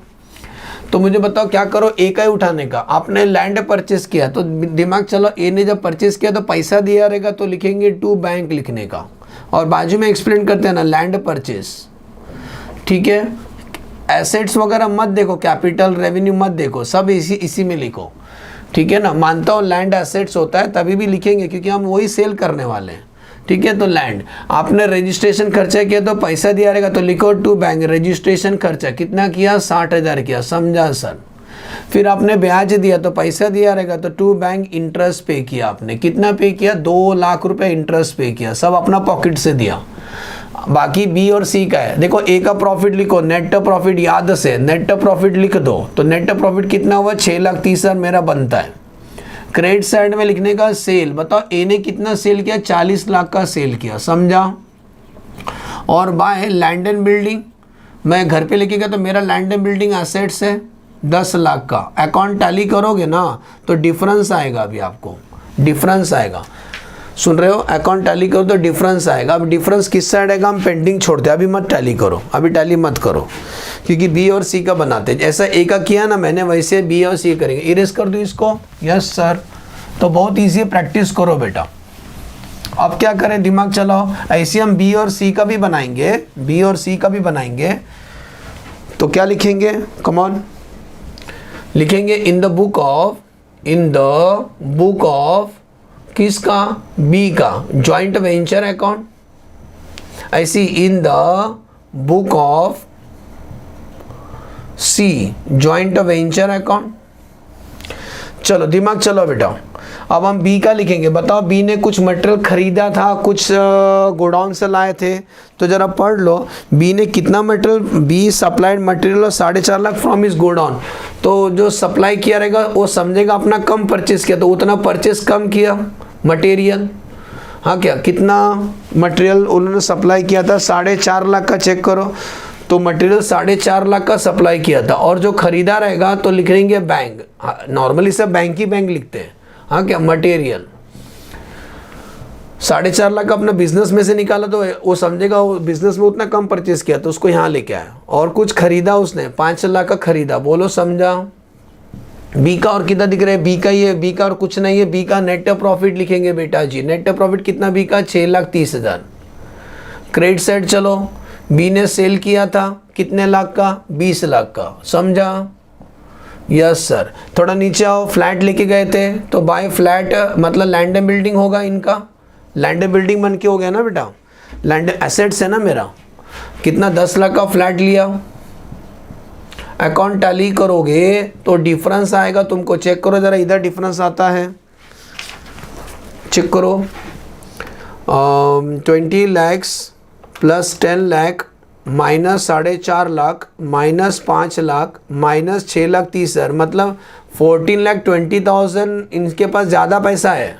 तो मुझे बताओ क्या करो, ए का ही उठाने का। आपने लैंड परचेस किया तो दिमाग चलो, ए ने जब परचेस किया तो पैसा दिया रहेगा, तो लिखेंगे टू बैंक लिखने का। और बाजू में एक्सप्लेन करते हैं ना, लैंड परचेस, ठीक है। एसेट्स वगैरह मत देखो, कैपिटल रेवेन्यू मत देखो, सब इसी में लिखो, ठीक है ना। मानता हूँ लैंड एसेट्स होता है, तभी भी लिखेंगे क्योंकि हम वही सेल करने वाले हैं, ठीक है। तो लैंड, आपने रजिस्ट्रेशन खर्चा किया तो पैसा दिया रहेगा, तो लिखो टू बैंक रजिस्ट्रेशन खर्चा कितना किया, 60,000 किया, समझा सर। फिर आपने ब्याज दिया तो पैसा दिया रहेगा, तो टू बैंक इंटरेस्ट पे किया। आपने कितना पे किया, 2 लाख रुपए इंटरेस्ट पे किया, सब अपना पॉकेट से दिया। बाकी बी और सी का है, देखो ए का प्रॉफिट लिखो, नेट प्रॉफिट याद से नेट प्रॉफिट लिख दो। तो नेट प्रॉफिट कितना हुआ, 6,30,000 मेरा बनता है। क्रेडिट साइड में लिखने का सेल, बताओ ए ने कितना सेल किया, 40 लाख का सेल किया, समझा। और बाय लैंड एंड बिल्डिंग, मैं घर पे लेके गया तो मेरा लैंड एंड बिल्डिंग एसेट्स है 10 लाख का। अकाउंट टैली करोगे ना तो डिफरेंस आएगा, अभी आपको डिफरेंस आएगा, सुन रहे हो। अकाउंट टैली करो तो डिफरेंस आएगा। अब डिफरेंस किस साइड आएगा, हम पेंडिंग छोड़ते हैं, अभी मत टैली करो, अभी टैली मत करो, क्योंकि बी और सी का बनाते हैं। जैसा ए का किया ना मैंने, वैसे बी और सी करेंगे। इरेज कर दो इसको, यस सर। तो बहुत ईजी है, प्रैक्टिस करो बेटा। अब क्या करें, दिमाग चलाओ। ऐसे हम बी और सी का भी बनाएंगे, बी और सी का भी बनाएंगे। तो क्या लिखेंगे, कम ऑन, लिखेंगे इन द बुक ऑफ किसका, बी का जॉइंट वेंचर अकाउंट। ऐसी in the book of C joint venture account. चलो दिमाग चलो बेटा। अब हम बी का लिखेंगे। बताओ बी ने कुछ मटेरियल खरीदा था, कुछ गोडाउन से लाए थे, तो जरा पढ़ लो बी ने कितना material, be supplied material 4.5 lakh from इस गोडाउन। तो जो सप्लाई किया रहेगा वो समझेगा अपना कम परचेस किया, तो उतना परचेस कम किया मटेरियल। हाँ क्या, कितना मटेरियल उन्होंने सप्लाई किया था, 4.5 लाख का चेक करो। तो मटेरियल 4.5 लाख का सप्लाई किया था, और जो खरीदा रहेगा तो लिखेंगे बैंक। नॉर्मली सब बैंक ही बैंक लिखते हैं। हाँ क्या, मटेरियल 4.5 लाख का अपना बिजनेस में से निकाला, तो वो समझेगा वो बिजनेस में उतना कम परचेस किया, तो उसको यहाँ लेके आया। और कुछ खरीदा उसने, 5 लाख का खरीदा, बोलो समझा। बी का और कितना दिख रहा है, बी का ही है, बी का और कुछ नहीं है। बी का नेट प्रॉफिट लिखेंगे बेटा जी। नेट प्रॉफिट कितना बी का, 6,30,000। क्रेडिट साइड चलो, बी ने सेल किया था कितने लाख का, 20 लाख का, समझा। Yes sir. थोड़ा नीचे आओ, फ्लैट लेके गए थे तो बाय फ्लैट मतलब लैंड एंड बिल्डिंग होगा इनका। लैंड एंड बिल्डिंग बन के हो गया ना बेटा, लैंड एसेट्स है ना मेरा। कितना, 10 लाख का फ्लैट लिया। अकाउंट टैली करोगे तो डिफरेंस आएगा, तुमको चेक करो जरा, इधर डिफरेंस आता है, चेक करो। 20 lakhs plus 10 lakh minus 4.5 lakh minus 5 lakh minus 6,30,000, मतलब 14,20,000 इनके पास ज़्यादा पैसा है।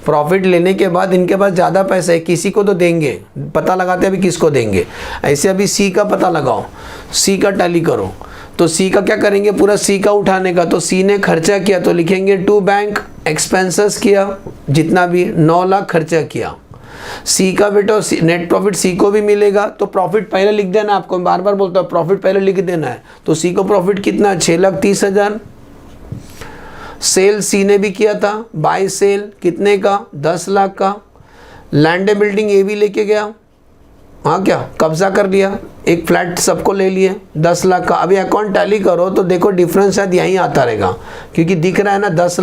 प्रॉफिट लेने के बाद इनके पास ज़्यादा पैसा है, किसी को तो देंगे। पता लगाते हैं अभी किसको देंगे। ऐसे अभी सी का पता लगाओ, सी का टैली करो। तो सी का क्या करेंगे, पूरा सी का उठाने का। तो सी ने खर्चा किया तो लिखेंगे टू बैंक एक्सपेंसेस किया, जितना भी 9 लाख खर्चा किया। सी का बेटा नेट प्रॉफिट सी को भी मिलेगा, तो प्रॉफिट पहले लिख देना। आपको बार बार बोलता हूँ प्रॉफिट पहले लिख देना है। तो सी को प्रॉफिट कितना, 6,30,000। सेल सी ने भी किया था, बाय सेल कितने का, 10 लाख का। लैंड बिल्डिंग ए भी लेके गया, हाँ क्या, कब्जा कर लिया, एक फ्लैट सबको ले लिए 10 लाख का। अभी अकाउंट टैली करो तो देखो डिफरेंस शायद यहीं आता रहेगा, क्योंकि दिख रहा है ना 10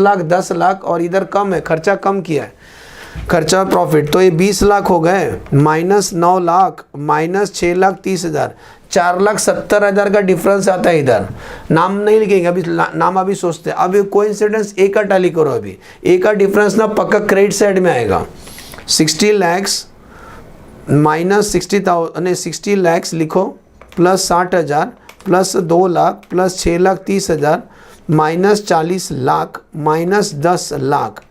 लाख और इधर कम है, खर्चा कम किया है, खर्चा प्रॉफिट। तो ये 20 लाख हो गए, माइनस 9 लाख, माइनस 6,30,000, 4,70,000 का डिफरेंस आता है इधर। नाम नहीं लिखेंगे अभी, नाम अभी सोचते हैं। अब कोइंसिडेंस ए का टैली करो, अभी ए का डिफरेंस ना पक्का क्रेडिट साइड में आएगा। 60 लैक्स माइनस 60 लैक्स लिखो, plus 60,000, plus 2 lakh, plus 6,30,000, minus 40 lakh, minus 10 lakh.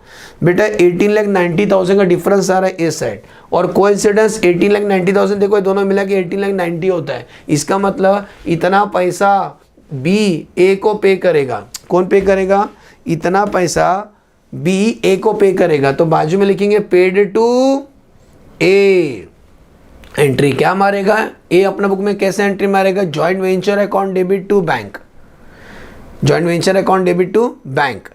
बेटा 18,90,000 का डिफरेंस आ रहा है ए साइड, और कोइंसिडेंस 18,90,000 देखो ये दोनों मिला के 18,90,000 होता है। इसका मतलब इतना पैसा बी ए को पे करेगा। कौन पे करेगा? इतना पैसा बी ए को पे करेगा। तो बाजू में लिखेंगे पेड टू ए। एंट्री क्या मारेगा? ए अपना बुक में कैसे एंट्री मारेगा? Joint venture account debit to bank, joint venture account debit to bank.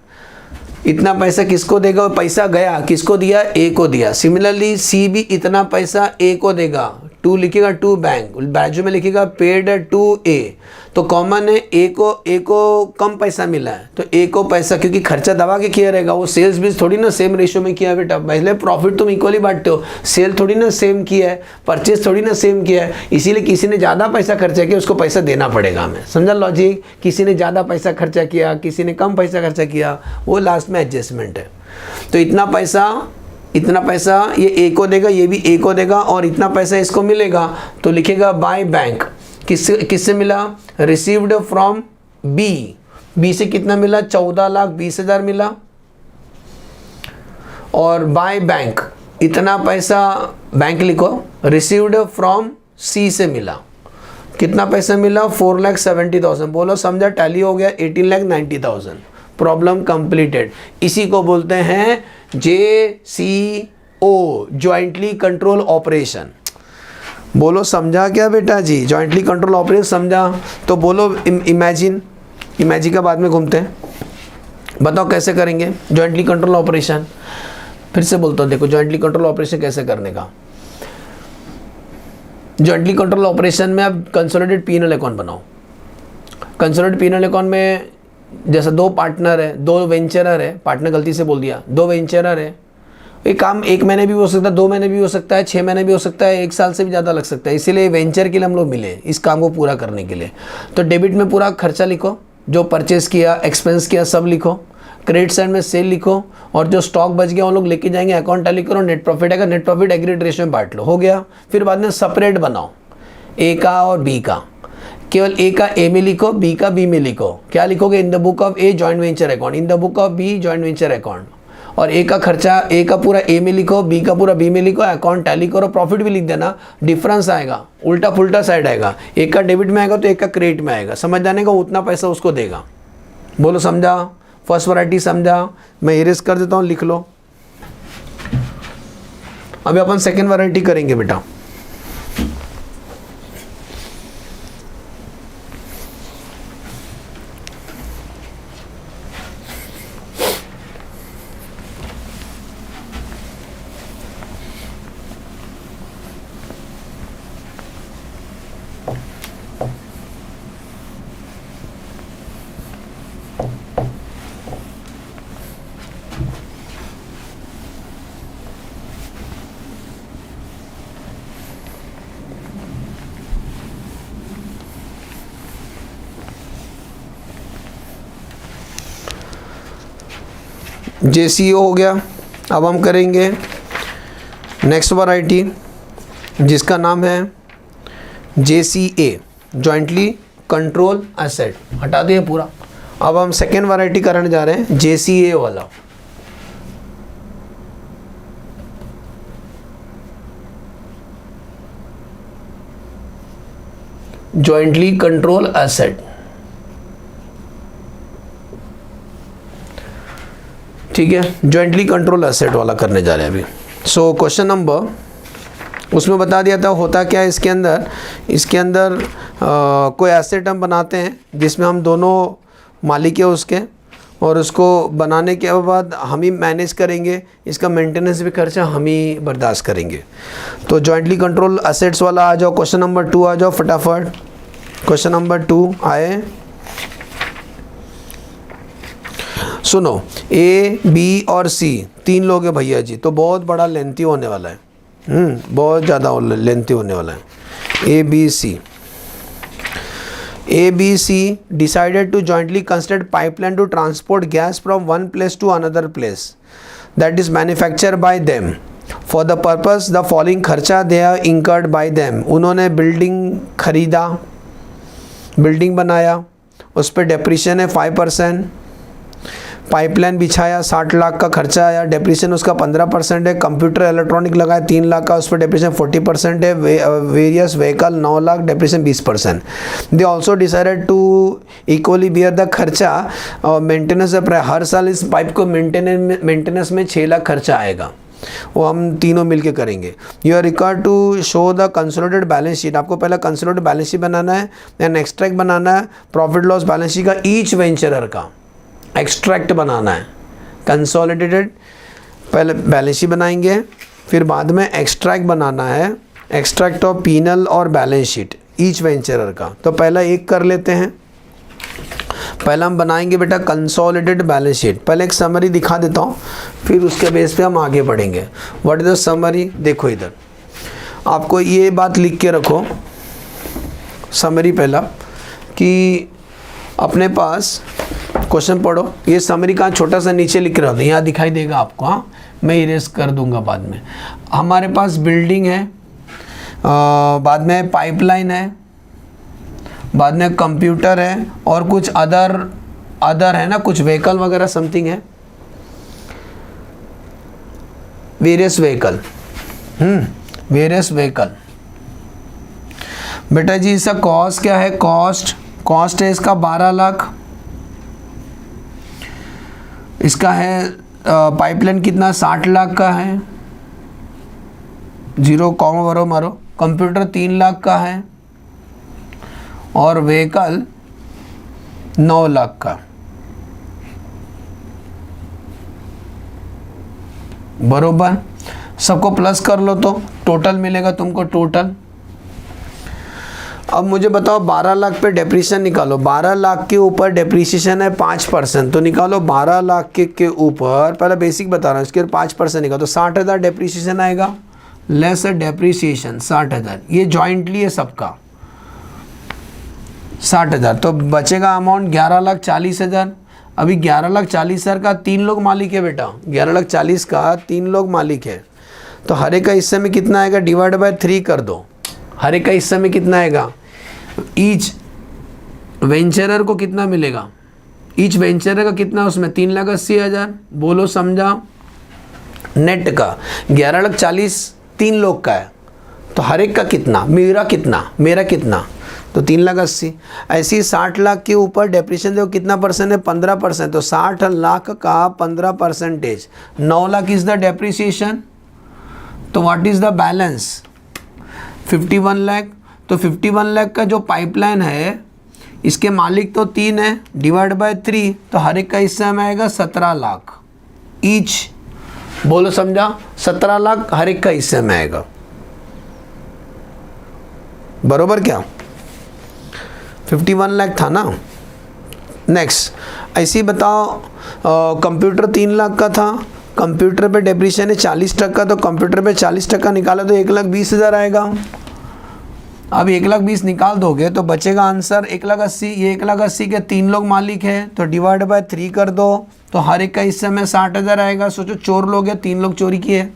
इतना पैसा किसको देगा? पैसा गया, किसको दिया? ए को दिया। सिमिलरली सी भी इतना पैसा ए को देगा, टू लिखेगा टू बैंक, बाजू में लिखेगा पेड टू ए। तो कॉमन है ए को कम पैसा मिला है, तो ए को पैसा, क्योंकि खर्चा दबा के किया रहेगा, वो सेल्स भी थोड़ी ना सेम रेशियो में किया है बेटा। पहले प्रॉफिट तुम इक्वली बांटते हो, सेल थोड़ी ना सेम किया है, परचेज थोड़ी ना सेम किया है, इसीलिए किसी ने ज़्यादा पैसा खर्चा किया उसको पैसा देना पड़ेगा हमें। समझा लॉजिक? किसी ने ज़्यादा पैसा खर्चा किया, किसी ने कम पैसा खर्चा किया, वो लास्ट में एडजस्टमेंट है। तो इतना पैसा ये ए को देगा, ये भी ए को देगा, और इतना पैसा इसको मिलेगा तो लिखेगा बाय बैंक। किससे मिला? Received from B. बी से कितना मिला? 14,20,000 मिला। और बाय बैंक इतना पैसा, बैंक लिखो, रिसीव्ड फ्रॉम सी से मिला। कितना पैसा मिला? 4,70,000। बोलो समझा? टैली हो गया 18,90,000। Problem completed. इसी को बोलते हैं JCO, जॉइंटली कंट्रोल ऑपरेशन। बोलो समझा क्या बेटा जी? जॉइंटली कंट्रोल ऑपरेशन समझा? तो बोलो इमेजिन का बाद में घूमते हैं। बताओ कैसे करेंगे जॉइंटली कंट्रोल ऑपरेशन? फिर से बोलता हूँ, देखो जॉइंटली कंट्रोल ऑपरेशन कैसे करने का। जॉइंटली कंट्रोल ऑपरेशन में अब कंसोलिडेटेड P&L अकाउंट बनाओ। कंसोलिडेटेड P&L अकाउंट में जैसा 2 पार्टनर है, 2 वेंचरर है, पार्टनर गलती से बोल दिया, 2 वेंचरर है। ये काम 1 महीने भी हो सकता है, 2 महीने भी हो सकता है, 6 महीने भी हो सकता है, 1 साल से भी ज़्यादा लग सकता है। इसीलिए वेंचर के लिए हम लोग मिले इस काम को पूरा करने के लिए। तो डेबिट में पूरा खर्चा लिखो, जो परचेस किया, एक्सपेंस किया, सब लिखो। क्रेडिट साइड में सेल लिखो, और जो स्टॉक बच गया वो लोग लेके जाएंगे, अकाउंट टैली करो, नेट प्रॉफिट आएगा, नेट प्रॉफिट एग्रीगेट रेशियो में बांट लो, हो गया। फिर बाद में सेपरेट बनाओ ए का और बी का। केवल ए का ए में लिखो, बी का बी में लिखो। क्या लिखोगे? In the book of A joint venture account, in the book of B joint venture account. और ए का खर्चा ए का पूरा ए में लिखो, बी का पूरा बी में लिखो, अकाउंट टैली करो, प्रॉफिट भी लिख देना। डिफरेंस आएगा, उल्टा फुल्टा साइड आएगा, एक का डेबिट में आएगा तो एक का क्रेडिट में आएगा। समझ जाने का, उतना पैसा उसको देगा। बोलो समझा? फर्स्ट वैरायटी समझा? मैं इरेज कर देता हूँ, लिख लो। अभी अपन सेकेंड वैरायटी करेंगे बेटा। JCO हो गया। अब हम करेंगे नेक्स्ट वैरायटी जिसका नाम है JCA, जॉइंटली कंट्रोल एसेट। हटा दिए पूरा। अब हम सेकेंड वैरायटी करने जा रहे हैं, JCA वाला। जॉइंटली कंट्रोल एसेट, ठीक है। जॉइंटली कंट्रोल एसेट वाला करने जा रहे हैं अभी। सो क्वेश्चन नंबर, उसमें बता दिया था होता क्या है इसके अंदर कोई एसेट हम बनाते हैं जिसमें हम दोनों मालिक है उसके, और उसको बनाने के बाद हम ही मैनेज करेंगे, इसका मेंटेनेंस भी खर्चा हम ही बर्दाश्त करेंगे। तो जॉइंटली कंट्रोल असेट्स वाला आ जाओ, क्वेश्चन नंबर 2 आ जाओ फटाफट। क्वेश्चन नंबर 2 आए, सुनो, ए बी और सी 3 लोग हैं भैया जी, तो बहुत बड़ा लेंथी होने वाला है, बहुत ज़्यादा लेंथी होने वाला है। A B C, ABC decided to jointly construct pipeline to transport gas from one place to another place that is manufactured by them. For the purpose the following खर्चा they have incurred by them. उन्होंने building खरीदा, building बनाया, उस पर depreciation है 5%, pipeline बिछाया 60 लाख का खर्चा आया, डेप्रीशिएशन उसका 15% है, कंप्यूटर इलेक्ट्रॉनिक लगाया 3 लाख का, उस पर डेप्रीशिएशन 40% है, various vehicle 9 lakh, depreciation 20%। They also decided to equally bear the खर्चा और मेंटेनेंस, हर साल इस पाइप को मेंटेनेंस में 6 लाख खर्चा आएगा, वो हम तीनों मिलके करेंगे। You are required to show the consolidated balance sheet, आपको पहले कंसोलिडेटेड बैलेंस शीट बनाना है, देन एक्सट्रैक्ट बनाना है प्रॉफिट लॉस बैलेंस शीट का, ईच वेंचरर का एक्सट्रैक्ट बनाना है। कंसोलिडेटेड पहले बैलेंस शीट बनाएंगे, फिर बाद में एक्सट्रैक्ट बनाना है, एक्सट्रैक्ट ऑफ पीनल और बैलेंस शीट ईच वेंचरर का। तो पहला एक कर लेते हैं, पहला हम बनाएंगे बेटा कंसोलिडेटेड बैलेंस शीट। पहले एक समरी दिखा देता हूँ, फिर उसके बेस पे हम आगे बढ़ेंगे। व्हाट इज द समरी, देखो इधर आपको ये बात लिख के रखो, समरी पहला कि अपने पास क्वेश्चन पढ़ो, ये समरी का छोटा सा नीचे लिख रहा था, यहाँ दिखाई देगा आपको, हाँ मैं इरेज कर दूंगा बाद में। हमारे पास बिल्डिंग है, बाद में पाइपलाइन है, बाद में कंप्यूटर है और कुछ अदर है ना, कुछ व्हीकल वगैरह समथिंग है, वेरियस व्हीकल, वेरियस व्हीकल। बेटा जी इसका कॉस्ट क्या है, कॉस्ट है इसका 12 लाख, इसका है पाइपलाइन कितना 60 लाख का है, 0 कॉमा भरो मारो, कंप्यूटर 3 लाख का है और व्हीकल 9 लाख का, बरोबर। सबको प्लस कर लो तो टोटल मिलेगा तुमको टोटल। अब मुझे बताओ 12 लाख पे डेप्रीशिएशन निकालो, 12 लाख के ऊपर डेप्रीशिएशन है 5%, तो निकालो 12 लाख के ऊपर, पहले बेसिक बता रहा हूँ, इसके 5% निकालो तो 60,000 डेप्रीशिएशन आएगा, लेस डेप्रीशिएशन 60,000, ये जॉइंटली है सबका 60,000, तो बचेगा अमाउंट 11,40,000। अभी 11,40,000 का 3 लोग मालिक है बेटा, 11,40,000 का 3 लोग मालिक है, तो हर एक का हिस्से में कितना आएगा, डिवाइड बाय 3 कर दो, हर एक का हिस्से में कितना आएगा, ईच वेंचरर को कितना मिलेगा, ईच वेंचरर का कितना, उसमें 3,80,000, बोलो समझा। नेट का 11,40,000 3 लोग का है, तो हर एक का कितना, मेरा कितना, तो 3,80,000। ऐसे ही 60 लाख के ऊपर डेप्रीशिएशन देखो कितना परसेंट है, 15%, तो 60 लाख का 15%, 9 लाख इज द डेप्रीशिएशन, तो what is the balance 51 lakh. तो 51 लाख का जो पाइपलाइन है इसके मालिक तो 3 है, डिवाइड बाय 3, तो हर एक का हिस्सा में आएगा 17 लाख ईच, बोलो समझा, 17 लाख हर एक का हिस्से में आएगा, बरोबर क्या, 51 लाख था ना। नेक्स्ट ऐसे ही बताओ, कंप्यूटर 3 लाख का था, कंप्यूटर पे डेप्रीशिएशन है 40%, तो कंप्यूटर पे 40% निकाला तो 1,20,000 आएगा। अब 1,20,000 निकाल दोगे तो बचेगा आंसर 1,80,000, ये 1,80,000 के 3 लोग मालिक है, तो डिवाइड बाय 3 कर दो, तो हर एक का हिस्से में 60,000 आएगा। सोचो चोर लोग हैं, 3 लोग चोरी किए।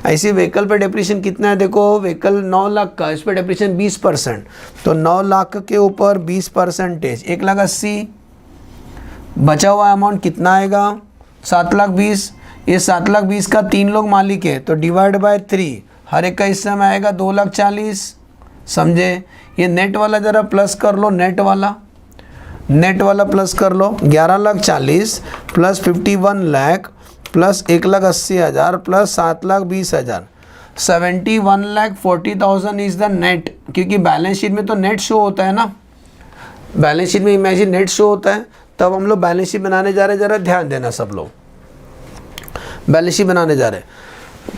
ऐसे व्हीकल पे डेप्रीशिएशन कितना है, देखो व्हीकल 9 लाख का, इस पर डेप्रीशिएशन 20%, तो 9 लाख के ऊपर 20%, 1,80,000, बचा हुआ अमाउंट कितना आएगा 7,20,000, ये 7,20,000 का 3 लोग मालिक है, तो डिवाइड बाय 3, हर एक का हिस्सा में आएगा 2,40,000, समझे। ये नेट वाला ज़रा प्लस कर लो, नेट वाला प्लस कर लो, 11,40,000 plus 51 lakh plus 1,80,000 plus 7,20,000, 71,40,000 is the net, क्योंकि बैलेंस शीट में तो नेट शो होता है ना, बैलेंस शीट में इमेजिन नेट शो होता है, तब हम लोग बैलेंस शीट बनाने जा रहे हैं, ज़रा ध्यान देना सब लोग। बैलेंस शीट बनाने जा रहे हैं।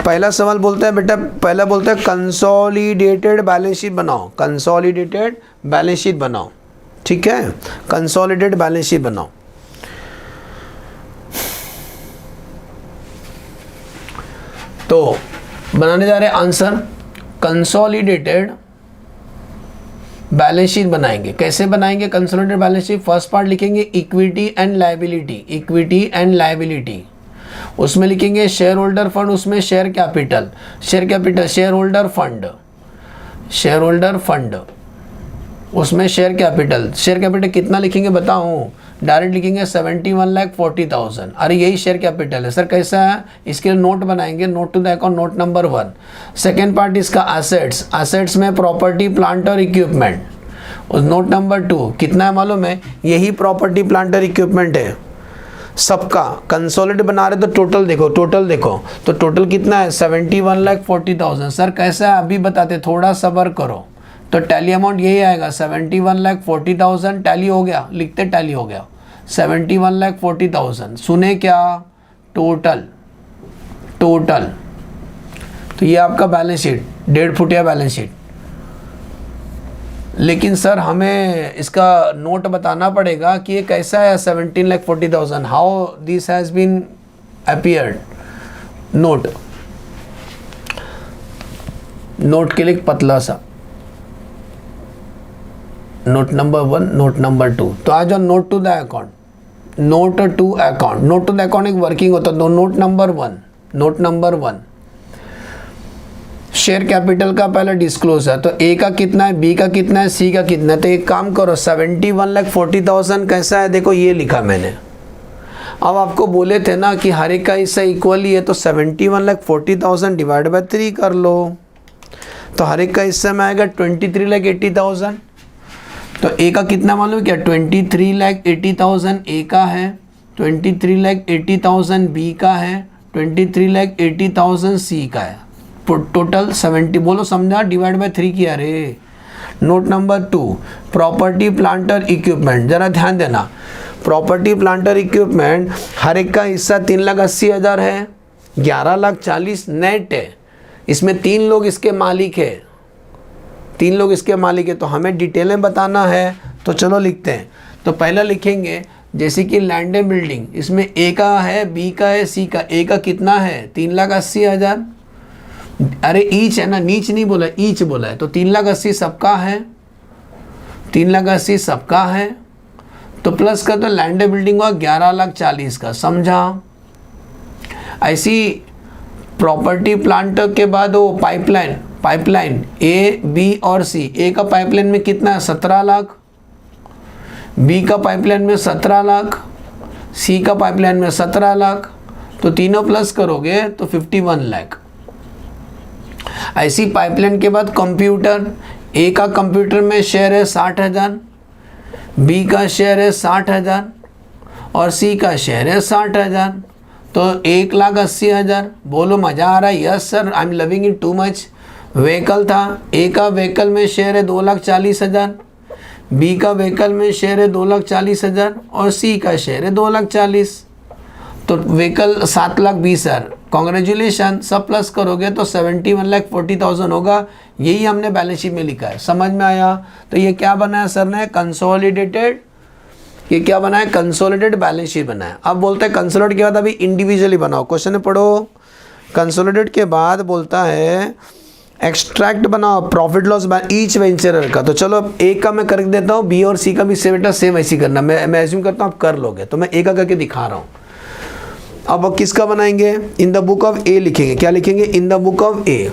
पहला सवाल बोलता है बेटा, पहला बोलता है कंसोलिडेटेड बैलेंस शीट बनाओ, कंसोलिडेटेड बैलेंस शीट बनाओ, ठीक है, कंसोलिडेटेड बैलेंस शीट बनाओ। तो बनाने जा रहे हैं आंसर, कंसोलिडेटेड बैलेंस शीट बनाएंगे। कैसे बनाएंगे consolidated balance sheet? First part लिखेंगे equity and liability, equity and liability, उसमें लिखेंगे शेयर होल्डर फंड, उसमें share capital, share capital, shareholder fund, shareholder fund, उसमें शेयर कैपिटल, शेयर कैपिटल कितना लिखेंगे बताऊं? डायरेक्ट लिखेंगे 71,40,000। अरे यही शेयर कैपिटल है सर, कैसा है? इसके नोट बनाएंगे, note to the account, note number 1। Second part इसका एसेट्स, एसेट्स में प्रॉपर्टी प्लांट और इक्विपमेंट, उस नोट नंबर 2 कितना है मालूम है? यही प्रॉपर्टी प्लांट और इक्विपमेंट है सबका। कंसोलिडेट बना रहे तो टोटल देखो, टोटल देखो, तो टोटल कितना है? 71,40,000। सर कैसा है अभी बताते, थोड़ा सब्र करो। तो टैली अमाउंट यही आएगा 71,40,000। टैली हो गया, लिखते टैली हो गया 71,40,000। सुने क्या? Total, total. तो ये आपका बैलेंस शीट, 1.5 फुटिया बैलेंस शीट। लेकिन सर हमें इसका नोट बताना पड़ेगा कि ये कैसा है 17,40,000, how this has been appeared. Note, note के लिए पतला सा नोट नंबर 1, नोट नंबर 2। तो आ जाओ note to the account, note to account, note to the account एक वर्किंग होता है। तो note number 1, note number 1, share capital का पहला डिस्क्लोज है। तो ए का कितना है, बी का कितना है, सी का कितना है? तो एक काम करो 71,40,000 कैसा है, देखो ये लिखा मैंने। अब आपको बोले थे ना कि हर एक का हिस्सा इक्वली है, तो 71,40,000 डिवाइड बाय 3 कर लो, तो हर एक का हिस्सा में आएगा 23,80,000। तो ए का कितना मालूम क्या? 23,80,000 ए का है, 23,80,000 बी का है, 23,80,000 सी का है। टोटल 70, बोलो समझा, डिवाइड बाय 3 किया रे। Note number 2, property planter equipment, जरा ध्यान देना। प्रॉपर्टी प्लांटर इक्विपमेंट हर एक का हिस्सा 3,80,000 है, 11,40,000 नेट है। इसमें 3 लोग इसके मालिक है, 3 लोग इसके मालिक है। तो हमें डिटेलें बताना है, तो चलो लिखते हैं। तो पहला लिखेंगे जैसे कि लैंड एंड बिल्डिंग, इसमें ए का है, बी का है, सी का। ए का कितना है? 3,80,000। अरे ईच है ना, नीच नहीं बोला, ईच बोला है। तो 3,80,000 सबका है, 3,80,000 सबका है। तो प्लस का तो लैंड एंड बिल्डिंग हुआ 11,40,000 का, समझा? ऐसी प्रॉपर्टी प्लांट के बाद वो पाइपलाइन, पाइपलाइन ए, बी और सी। ए का पाइपलाइन में कितना है? 17 लाख, बी का पाइपलाइन में 17 लाख, सी का पाइपलाइन में 17 लाख। तो तीनों प्लस करोगे तो 51 लाख। ऐसी पाइपलाइन के बाद कंप्यूटर, ए का कंप्यूटर में शेयर है 60,000, बी का शेयर है 60,000 और सी का शेयर है 60,000। तो 1,80,000। बोलो मज़ा आ रहा है? Yes sir, I am loving it too much. Vehicle था, ए का व्हीकल में शेयर है 2,40,000, बी का व्हीकल में शेयर है 2,40,000 और सी का शेयर है 2,40,000। तो व्हीकल 7,20,000। कॉन्ग्रेचुलेशन, सब प्लस करोगे तो 71,40,000 होगा। यही हमने बैलेंस शीट में लिखा है, समझ में आया? तो ये क्या बनाया सर ने? कंसोलिडेटेड, ये क्या बनाया? कंसोलिडेटेड बैलेंस शीट बनाया। अब बोलते हैं कंसोलिडेट के बाद अभी इंडिविजुअली बनाओ। क्वेश्चन में पढ़ो, कंसोलिडेट के बाद बोलता है एक्सट्रैक्ट बनाओ प्रॉफिट लॉस ईच वेंचरर का। तो चलो ए का मैं कर देता हूँ, बी और सी का भी सेम सेम ऐसी करना। मैं एज्यूम करता हूँ आप कर लोगे, तो मैं ए का करके दिखा रहा हूँ। अब किसका बनाएंगे? In the book of A लिखेंगे। क्या लिखेंगे? In the book of A,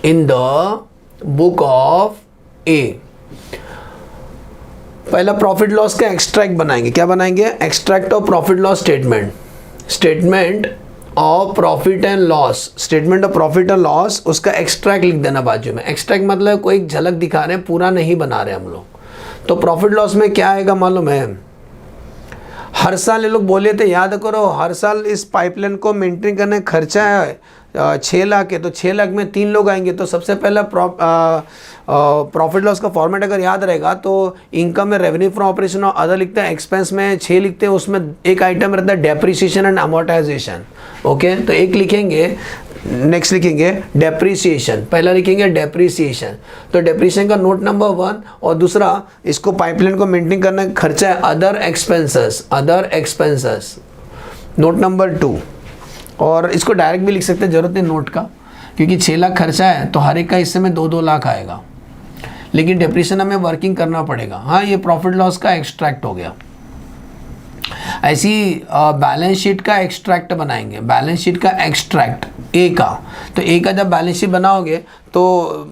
in the book of A. पहला प्रॉफिट लॉस का एक्सट्रैक्ट बनाएंगे। क्या बनाएंगे? Extract of profit loss statement, statement of profit and loss, statement of profit and loss, उसका extract लिख देना बाजू में। एक्सट्रैक्ट मतलब कोई झलक दिखा रहे हैं, पूरा नहीं बना रहे हम लोग। तो प्रॉफिट लॉस में क्या आएगा मालूम है? हर साल ये लोग बोले थे, याद करो, हर साल इस पाइपलाइन को मेंटेन करने का खर्चा है 6 लाख है, तो 6 लाख में 3 लोग आएंगे। तो सबसे पहला प्रॉफिट लॉस का फॉर्मेट अगर याद रहेगा तो इनकम में रेवेन्यू फ्रॉम ऑपरेशन और अदर लिखते हैं, एक्सपेंस में 6 लिखते हैं, उसमें एक आइटम रहता है डेप्रिसिएशन एंड अमोर्टाइजेशन। ओके, तो एक लिखेंगे, नेक्स्ट लिखेंगे डेप्रिसिएशन, पहला लिखेंगे डेप्रिसिएशन, तो डेप्रिसिएशन का नोट नंबर 1, और दूसरा इसको पाइपलाइन को मेंटेन करने का खर्चा है अदर एक्सपेंसेस, नोट नंबर 2। और इसको डायरेक्ट भी लिख सकते हैं, जरूरत नहीं नोट का, क्योंकि 6 लाख खर्चा है तो हर एक का हिस्से में 2-2 लाख आएगा, लेकिन डेप्रिसिएशन हमें वर्किंग करना पड़ेगा। हाँ, ये प्रॉफिट लॉस का एक्सट्रैक्ट हो गया। ऐसी बैलेंस शीट का एक्सट्रैक्ट बनाएंगे, बैलेंस शीट का एक्सट्रैक्ट ए का, तो ए का जब बैलेंस शीट बनाओगे तो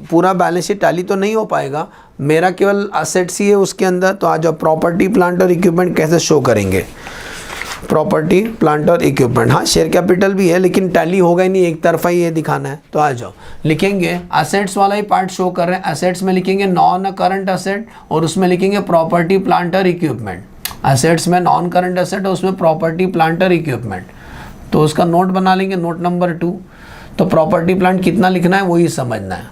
पूरा बैलेंस शीट टैली तो नहीं हो पाएगा, मेरा केवल असेट्स ही है उसके अंदर। तो आज प्रॉपर्टी प्लांट और इक्विपमेंट कैसे शो करेंगे, प्रॉपर्टी प्लांट और इक्विपमेंट, हाँ शेयर कैपिटल भी है लेकिन टैली होगा ही नहीं, एक तरफा ही ये दिखाना है। तो आ जाओ, लिखेंगे असेट्स वाला ही पार्ट शो कर रहे हैं, असेट्स में लिखेंगे नॉन करंट असेट और उसमें लिखेंगे प्रॉपर्टी प्लांट और इक्विपमेंट। असेट्स में नॉन करंट असेट और उसमें प्रॉपर्टी प्लांट और इक्विपमेंट, तो उसका नोट बना लेंगे, नोट नंबर 2। तो प्रॉपर्टी प्लांट कितना लिखना है वही समझना है।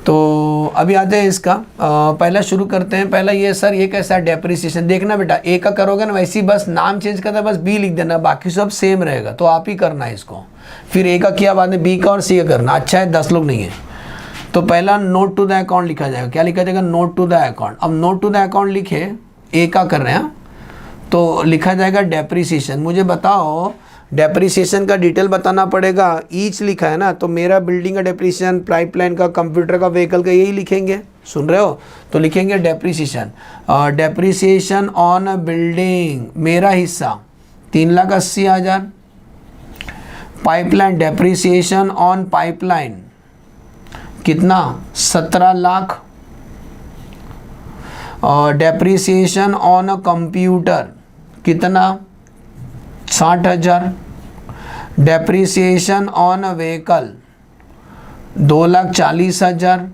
तो अभी आते हैं इसका, पहला शुरू करते हैं। पहला ये सर ये कैसा है डेप्रिसिएशन, देखना बेटा ए का करोगे ना वैसे ही बस नाम चेंज करना, बस बी लिख देना, बाकी सब सेम रहेगा, तो आप ही करना है इसको। फिर ए का किया बाद में बी का और सी का करना, अच्छा है 10 लोग नहीं है। तो पहला नोट टू द अकाउंट लिखा जाएगा, क्या लिखा जाएगा, नोट टू द अकाउंट। अब नोट टू द अकाउंट लिखे, ए का कर रहे हैं तो लिखा जाएगा डेप्रिसिएशन। मुझे बताओ डेप्रिसिएशन का डिटेल बताना पड़ेगा, ईच लिखा है ना, तो मेरा बिल्डिंग का डेप्रिसिएशन, पाइपलाइन का, कंप्यूटर का, व्हीकल का, यही लिखेंगे, सुन रहे हो, तो लिखेंगे डेप्रिसिएशन। डेप्रिसिएशन ऑन बिल्डिंग मेरा हिस्सा 3,80,000। पाइपलाइन डेप्रिसिएशन ऑन पाइपलाइन कितना, 17 लाख। और डेप्रिसिएशन ऑन कंप्यूटर कितना, 60,000। Depreciation on vehicle 2,40,000।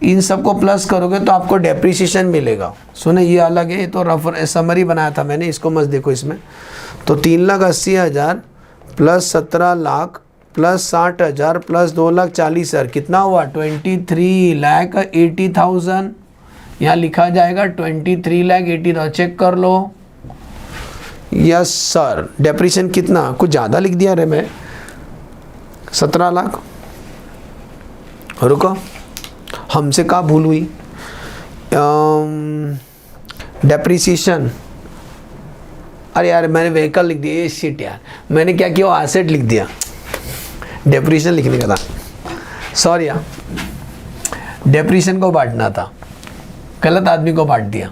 इन सबको प्लस करोगे तो आपको डेप्रिसिएशन मिलेगा। सुने ये अलग है, ये तो रफ समरी बनाया था मैंने, इसको मत देखो इसमें। तो 3,80,000 प्लस 17 लाख प्लस 60,000 प्लस 2,40,000 कितना हुआ, 23,80,000। यहाँ लिखा जाएगा 23,80,000, चेक कर लो। यस सर, डेप्रिसिएशन कितना, कुछ ज़्यादा लिख दिया रे मैं, 17 लाख। रुको, हमसे क्या भूल हुई, डेप्रिसिएशन, अरे यार मैंने व्हीकल लिख दिया, ये शिट यार, मैंने क्या किया, एसेट लिख दिया, डेप्रिसिएशन लिखने का था, सॉरी यार, डेप्रिसिएशन को बांटना था, गलत आदमी को बांट दिया।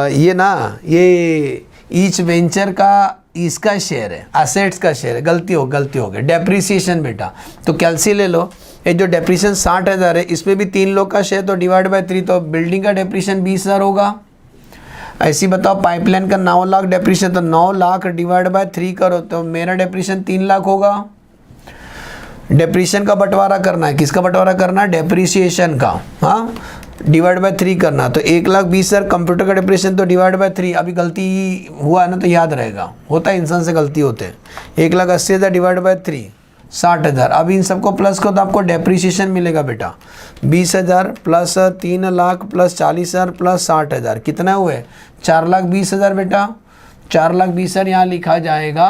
ये ना, ये ईच वेंचर का इसका शेयर है, असेट्स का शेयर है, गलती हो गई। डेप्रिसिएशन बेटा, तो कैलसी ले लो, ये जो डेप्रिसिएशन 60,000 है इसमें भी 3 लोग का शेयर, तो डिवाइड बाय 3, तो बिल्डिंग का डेप्रिसिएशन 20,000 होगा। ऐसे ही बताओ पाइपलाइन का 9 लाख डेप्रिसिएशन, तो 9 लाख डिवाइड बाय 3 करो तो मेरा डेप्रिसिएशन 3 लाख होगा। डेप्रिसिएशन का बंटवारा करना है, किसका बंटवारा करना है, डेप्रिसिएशन का, हाँ, डिवाइड बाय 3 करना, तो 1,20,000। कंप्यूटर का डेप्रिसिएशन तो डिवाइड बाय 3, अभी गलती हुआ है ना तो याद रहेगा, होता है इंसान से गलती होते हैं। 1,80,000 डिवाइड बाय 3 60,000। अब इन सबको प्लस करो तो आपको डेप्रिसिएशन मिलेगा बेटा, 20,000 प्लस 3 लाख प्लस 40,000 प्लस 60,000 कितना हुए, 4,20,000 बेटा, 4,20,000 यहाँ लिखा जाएगा,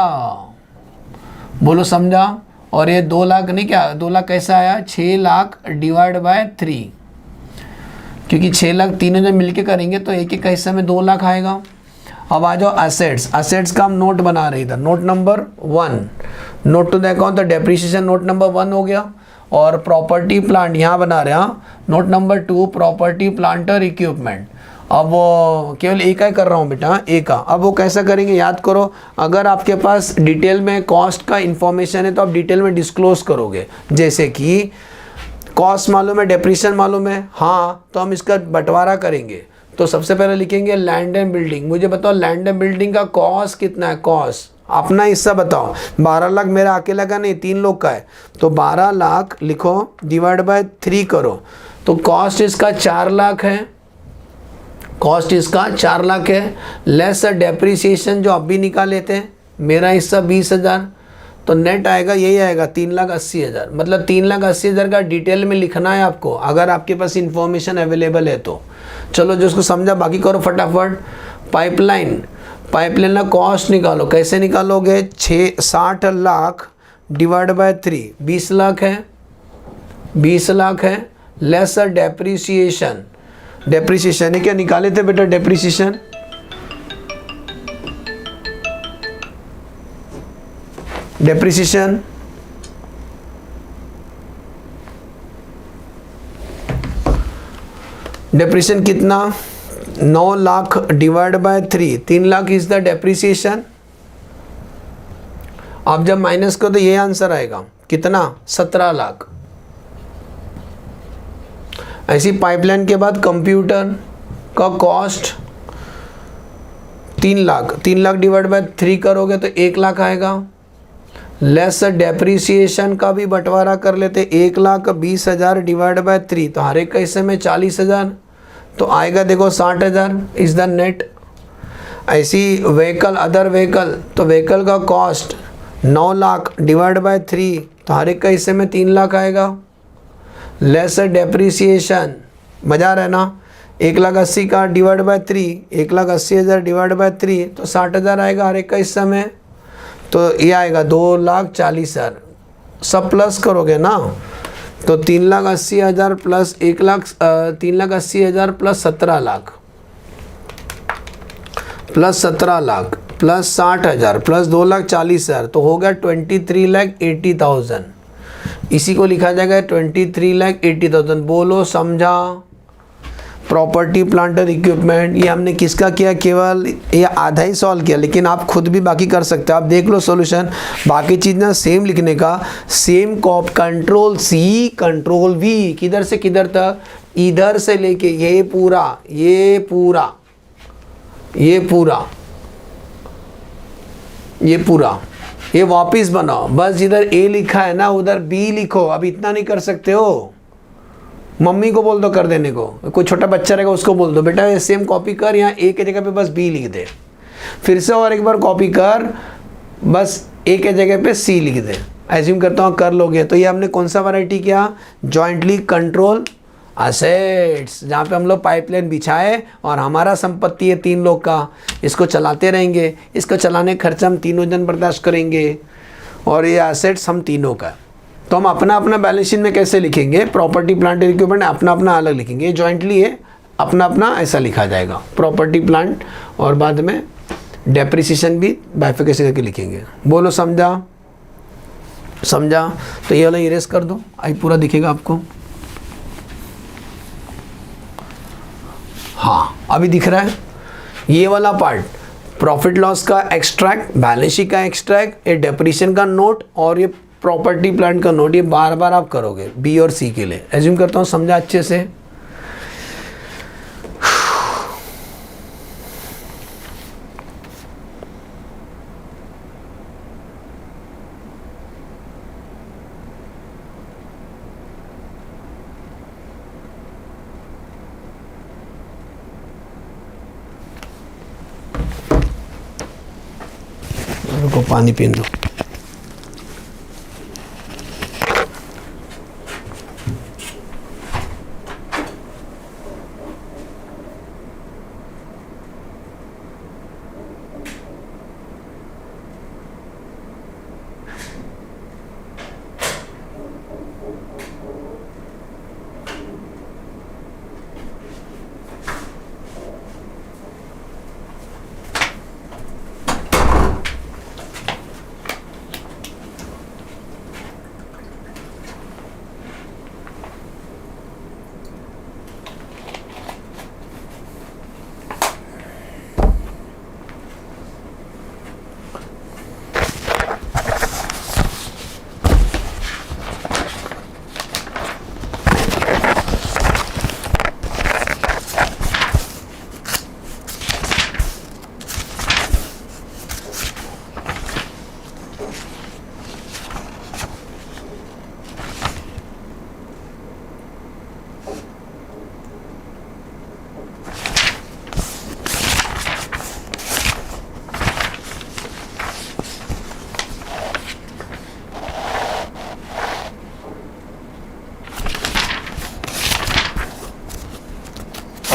बोलो समझा। और ये 2 लाख नहीं, क्या 2 लाख कैसा आया, 6 लाख डिवाइड बाय 3, क्योंकि 6 लाख तीनों जब मिलके करेंगे तो एक एक का हिस्सा में 2 लाख आएगा। अब आ जाओ असेट्स, असेट्स का हम नोट बना रहे इधर, note number 1, note to the account, तो डेप्रिसिएशन नोट नंबर 1 हो गया। और प्रॉपर्टी प्लांट यहाँ बना रहे हैं, नोट नंबर 2 प्रॉपर्टी प्लांट और इक्विपमेंट। अब वो केवल एक ही कर रहा हूँ बेटा, एक का। अब वो कैसा करेंगे याद करो, अगर आपके पास डिटेल में कॉस्ट का इन्फॉर्मेशन है तो आप डिटेल में डिस्क्लोज करोगे, जैसे कि कॉस्ट मालूम है, डेप्रिसिएशन मालूम है, हाँ, तो हम इसका बंटवारा करेंगे। तो सबसे पहले लिखेंगे लैंड एंड बिल्डिंग, मुझे बताओ लैंड एंड बिल्डिंग का कॉस्ट कितना है, कॉस्ट अपना हिस्सा बताओ। 12 लाख मेरा अकेला का नहीं, 3 लोग का है, तो 12 लाख लिखो डिवाइड बाय 3 करो, तो कॉस्ट इसका 4 लाख है, कॉस्ट इसका 4 लाख है, लेस डेप्रिसिएशन जो अभी निकाले थे, मेरा हिस्सा 20,000, तो नेट आएगा यही आएगा 3,80,000। मतलब 3,80,000 का डिटेल में लिखना है आपको, अगर आपके पास इंफॉर्मेशन अवेलेबल है तो। चलो जिसको समझा बाकी करो फटाफट। पाइपलाइन का कॉस्ट निकालो, कैसे निकालोगे? 60 लाख डिवाइड बाय 3, 20 लाख है, 20 लाख है, लेस डेप्रिसिएशन। डेप्रिसिएशन है क्या निकाले थे बेटा? डेप्रिसिएशन डेप्रिसिएशन डेप्रिसिएशन कितना? 9 lakh divide by 3, 3 lakh is the depreciation. आप जब माइनस करो तो ये आंसर आएगा कितना? 17 लाख। ऐसी पाइपलाइन के बाद कंप्यूटर का cost 3 lakh, 3 lakh divide by 3 करोगे तो 1 लाख आएगा। लेस डेप्रिसिएशन का भी बंटवारा कर लेते, 1,20,000 डिवाइड बाय 3, तो हर एक का हिस्से में 40,000, तो आएगा देखो 60,000 इज द नेट। ऐसी व्हीकल, अदर व्हीकल, तो व्हीकल का कॉस्ट 9 लाख डिवाइड बाय 3, तो हर एक का हिस्से में 3 लाख आएगा। लेस डेप्रिसिएशन, मजा रहा है ना? 1,80,000 का डिवाइड बाय 3, 1,80,000 डिवाइड बाय 3, तो 60,000 आएगा हर एक का हिस्सा में, तो ये आएगा 2,40,000। सब प्लस करोगे ना, तो 3,80,000 plus 3,80,000 plus 17 lakh plus 17 lakh plus 60,000 plus 2,40,000, तो हो गया 23,80,000। इसी को लिखा जाएगा 23,80,000। बोलो समझा? प्रॉपर्टी प्लांट और इक्विपमेंट, ये हमने किसका किया? केवल ये आधा ही सॉल्व किया, लेकिन आप खुद भी बाकी कर सकते हो। आप देख लो सॉल्यूशन, बाकी चीज़ ना सेम लिखने का, same copy, control C control V, किधर से किधर तक? इधर से लेके ये पूरा, ये पूरा, ये पूरा, ये पूरा, ये वापिस बनाओ। बस जिधर ए लिखा है ना उधर बी लिखो। अब इतना नहीं कर सकते हो, मम्मी को बोल दो कर देने को, कोई छोटा बच्चा रहेगा उसको बोल दो बेटा ये सेम कॉपी कर, यहाँ ए के जगह पे बस बी लिख दे। फिर से और एक बार कॉपी कर, बस ए के जगह पे सी लिख दे। एज्यूम करता हूँ कर लोगे। तो ये हमने कौन सा वैरायटी किया? जॉइंटली कंट्रोल असेट्स, जहाँ पे हम लोग पाइपलाइन बिछाए और हमारा संपत्ति है 3 लोग का, इसको चलाते रहेंगे, इसको चलाने का खर्चा हम तीनों जन बर्दाश्त करेंगे, और ये असेट्स हम तीनों का। तो हम अपना अपना बैलेंस शीट में कैसे लिखेंगे? प्रॉपर्टी प्लांट इक्विपमेंट अपना अपना अलग लिखेंगे, जॉइंटली है अपना अपना ऐसा लिखा जाएगा प्रॉपर्टी प्लांट, और बाद में डेप्रिसिएशन भी बाइफिकेशन करके लिखेंगे। बोलो समझा? समझा? तो ये वाला इरेज कर दो, आई पूरा दिखेगा आपको। हाँ अभी दिख रहा है ये वाला पार्ट, प्रॉफिट लॉस का एक्सट्रैक्ट, बैलेंस शीट का एक्सट्रैक्ट, ये डेप्रिसिएशन का नोट और ये प्रॉपर्टी प्लांट का नोट, ये बार बार आप करोगे बी और सी के लिए। एज्यूम करता हूँ समझा अच्छे से। को पानी पीने दो।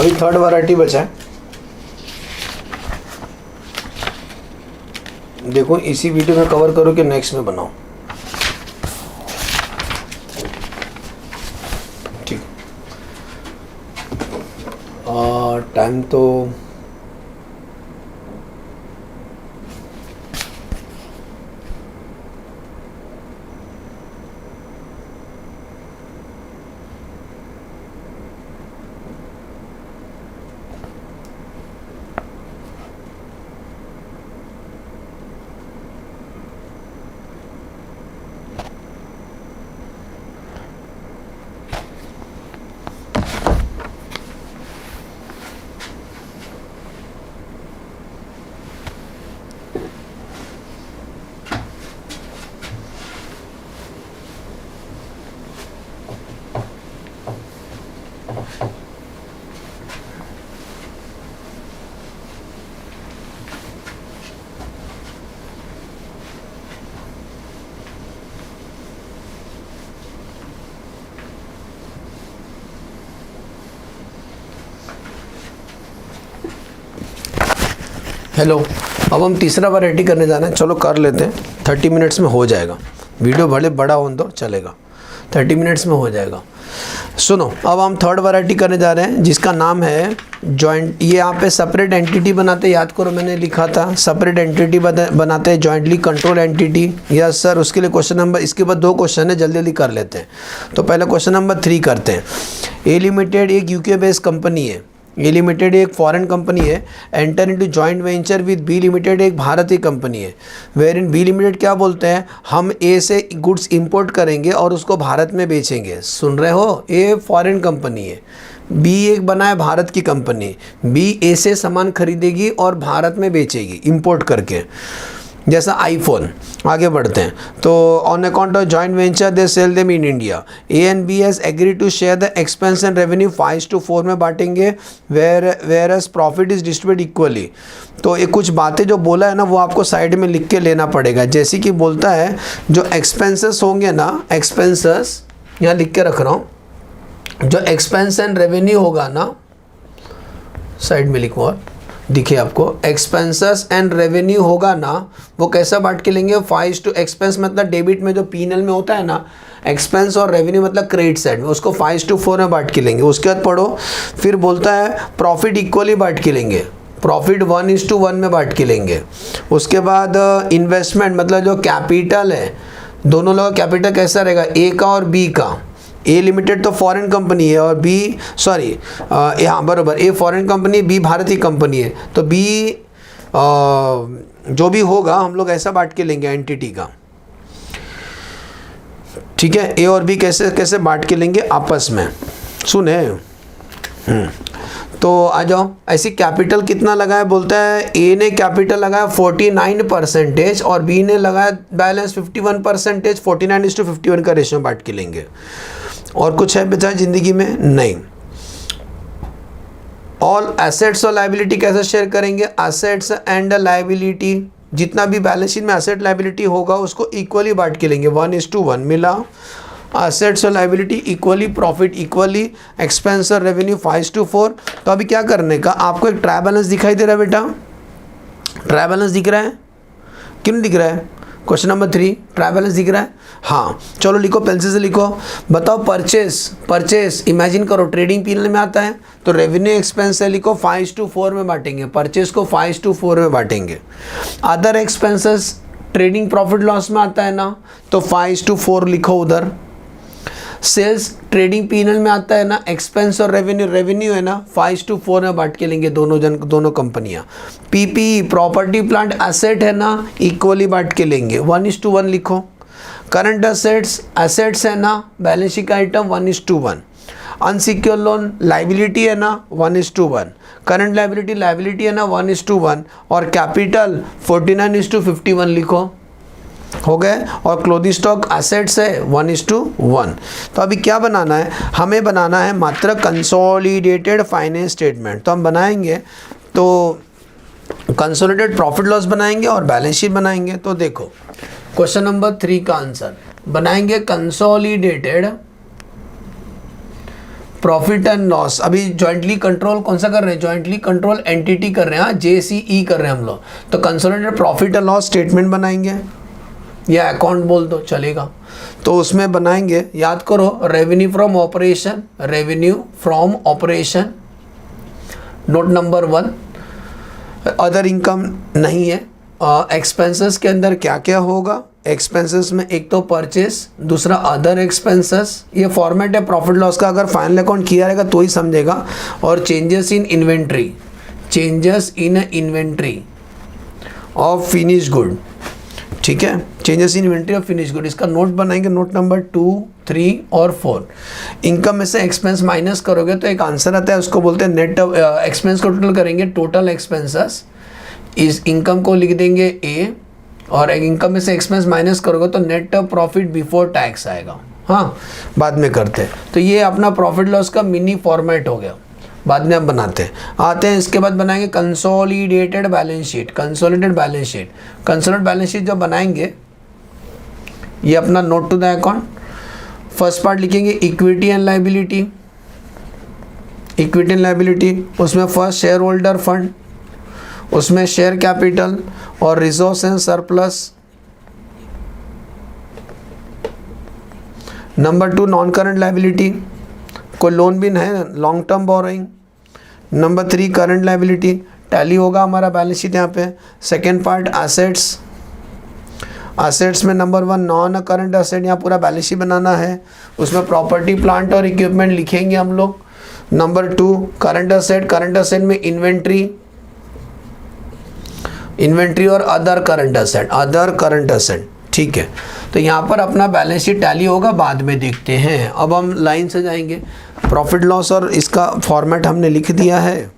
अभी थर्ड वैरायटी बचा है। देखो इसी वीडियो में कवर करो कि नेक्स्ट में बनाओ। ठीक, टाइम तो हेलो, अब हम तीसरा वैरायटी करने जाना है। चलो कर लेते हैं, 30 मिनट्स में हो जाएगा। वीडियो भले बड़ा हो तो चलेगा, 30 मिनट्स में हो जाएगा। सुनो, अब हम थर्ड वैरायटी करने जा रहे हैं जिसका नाम है जॉइंट। ये यहाँ पे सेपरेट एंटिटी बनाते, याद करो मैंने लिखा था सेपरेट एंटिटी बनाते हैं, jointly control entity. Yes sir, उसके लिए क्वेश्चन नंबर, इसके बाद 2 क्वेश्चन है, जल्दी जल्दी कर लेते हैं। तो पहले क्वेश्चन नंबर 3 करते हैं। ए लिमिटेड एक यूके बेस्ड कंपनी है। ए लिमिटेड एक फॉरेन कंपनी है। Enter into joint venture with B limited एक भारतीय कंपनी है। वेयर इन बी लिमिटेड क्या बोलते हैं, हम ए से गुड्स इंपोर्ट करेंगे और उसको भारत में बेचेंगे। सुन रहे हो, ए फॉरेन कंपनी है, बी एक बना है भारत की कंपनी। बी ए से सामान खरीदेगी और भारत में बेचेगी इंपोर्ट करके, जैसा आईफोन। आगे बढ़ते हैं। तो on account of joint venture they sell them in India. A and B has agree to share the expense and revenue 5:4 में बांटेंगे, whereas profit is distribute equally. तो ये कुछ बातें जो बोला है ना, वो आपको साइड में लिख के लेना पड़ेगा। जैसे कि बोलता है जो एक्सपेंसेस होंगे ना, एक्सपेंसेस यहाँ लिख के रख रहा हूँ, जो एक्सपेंस एंड रेवेन्यू होगा ना, साइड में लिखो और दिखे आपको, एक्सपेंसेस एंड रेवेन्यू होगा ना, वो कैसा बांट के लेंगे, 5 to एक्सपेंस मतलब डेबिट में जो पीएनएल में होता है ना, एक्सपेंस और रेवेन्यू मतलब क्रेडिट साइड में, उसको 5:4 में बांट के लेंगे। उसके बाद पढ़ो, फिर बोलता है प्रॉफिट इक्वली बांट के लेंगे, प्रॉफिट 1:1 में बांट के लेंगे। उसके बाद इन्वेस्टमेंट मतलब जो कैपिटल है, दोनों लोगों का कैपिटल कैसा रहेगा, ए का और बी का। ए लिमिटेड तो फॉरेन कंपनी है और बी, सॉरी हाँ बराबर, ए फॉरेन कंपनी, बी भारतीय कंपनी है। तो बी जो भी होगा हम लोग ऐसा बांट के लेंगे एंटिटी का। ठीक है, ए और बी कैसे कैसे बांट के लेंगे आपस में, सुने। तो आ जाओ, ऐसी कैपिटल कितना लगाया, बोलता है ए ने कैपिटल लगाया 49% और बी ने लगाया बैलेंस 51%, 49:51 का रेशियो बांट के लेंगे। और कुछ है बचा जिंदगी में, नहीं। ऑल एसेट्स और लायबिलिटी कैसे शेयर करेंगे, एसेट्स एंड लायबिलिटी, जितना भी बैलेंस शीट में एसेट लायबिलिटी होगा उसको इक्वली बांट के लेंगे, 1:1 मिला। एसेट्स और liability equally, profit equally, expense और रेवेन्यू 5:4। तो अभी क्या करने का, आपको एक ट्रायल बैलेंस दिखाई दे रहा है बेटा, ट्रायल बैलेंस दिख रहा है, क्यों दिख रहा है, क्वेश्चन नंबर 3 ट्रायल बैलेंस दिख रहा है। हाँ चलो लिखो, पेंसिल से लिखो। बताओ परचेस इमेजिन करो ट्रेडिंग पीएनएल में आता है, तो रेवेन्यू एक्सपेंस है, लिखो 5:4 में बांटेंगे, परचेस को 5:4 में बांटेंगे। Other expenses trading profit loss में आता है ना, तो 5:4 लिखो उधर। सेल्स ट्रेडिंग पीएनएल में आता है ना, एक्सपेंस और रेवेन्यू है ना, 5:4 में बांट के लेंगे दोनों कंपनियां। पीपी प्रॉपर्टी प्लांट एसेट है ना, इक्वली बांट के लेंगे, 1:1 लिखो। करंट एसेट्स है ना, बैलेंस शीट का आइटम 1:1। अनसिक्योर लोन लाइबिलिटी है ना, 1:1। करंट लाइबिलिटी है ना, 1:1। और कैपिटल 49:51 लिखो, हो गए। और क्लोथिंग स्टॉक एसेट्स है 1:1। तो अभी क्या बनाना है, हमें बनाना है मात्र कंसोलिडेटेड फाइनेंस स्टेटमेंट। तो हम बनाएंगे, तो कंसोलिडेटेड प्रॉफिट लॉस बनाएंगे और बैलेंस शीट बनाएंगे। तो देखो क्वेश्चन नंबर 3 का आंसर बनाएंगे, कंसोलिडेटेड प्रॉफिट एंड लॉस, अभी जॉइंटली कंट्रोल कौन सा कर रहे हैं, जॉइंटली कंट्रोल एंटिटी कर रहे हैं, JCE कर रहे हैं हम लोग। तो consolidated profit and loss statement बनाएंगे या अकाउंट बोल दो चलेगा। तो उसमें बनाएंगे, याद करो, revenue from operation, revenue from operation, note number 1। Other income नहीं है। एक्सपेंसेस के अंदर क्या क्या होगा, एक्सपेंसेस में एक तो परचेस, दूसरा अदर एक्सपेंसेस। ये फॉर्मेट है प्रॉफिट लॉस का, अगर फाइनल अकाउंट किया रहेगा तो ही समझेगा। और changes in inventory, changes in inventory of finish good, ठीक है, changes in inventory of finish good. इसका नोट बनाएंगे, नोट नंबर 2, 3 और 4। इनकम में से एक्सपेंस माइनस करोगे तो एक आंसर आता है, उसको बोलते हैं नेट एक्सपेंस को टोटल करेंगे, टोटल एक्सपेंसेस। इस इनकम को लिख देंगे A, और इनकम में से एक्सपेंस माइनस करोगे तो नेट प्रॉफिट बिफोर टैक्स आएगा। हाँ, बाद में करते हैं। तो ये अपना प्रॉफिट लॉस का मिनी फॉर्मेट हो गया, बाद में हम बनाते हैं। आते हैं इसके बाद बनाएंगे consolidated balance sheet. Consolidated balance sheet, consolidated balance sheet जब बनाएंगे, ये अपना note to the account. First part लिखेंगे equity and liability, equity and liability, उसमें फर्स्ट शेयर होल्डर फंड, उसमें शेयर कैपिटल और reserves and surplus. Number 2 non current liability, कोई loan भी है, long term borrowing. Number 3 current liability, tally होगा हमारा balance sheet यहाँ पे। सेकेंड पार्ट एसेट्स, एसेट्स में नंबर 1 नॉन करंट एसेट, यहाँ पूरा बैलेंस शीट बनाना है, उसमें प्रॉपर्टी प्लांट और इक्विपमेंट लिखेंगे हम लोग। Number 2 current asset, current asset में इन्वेंट्री, इन्वेंट्री और other current asset, other current asset, ठीक है। तो यहाँ पर अपना बैलेंस शीट टैली होगा, बाद में देखते हैं। अब हम लाइन से जाएंगे, प्रॉफिट लॉस और इसका फॉर्मेट हमने लिख दिया है।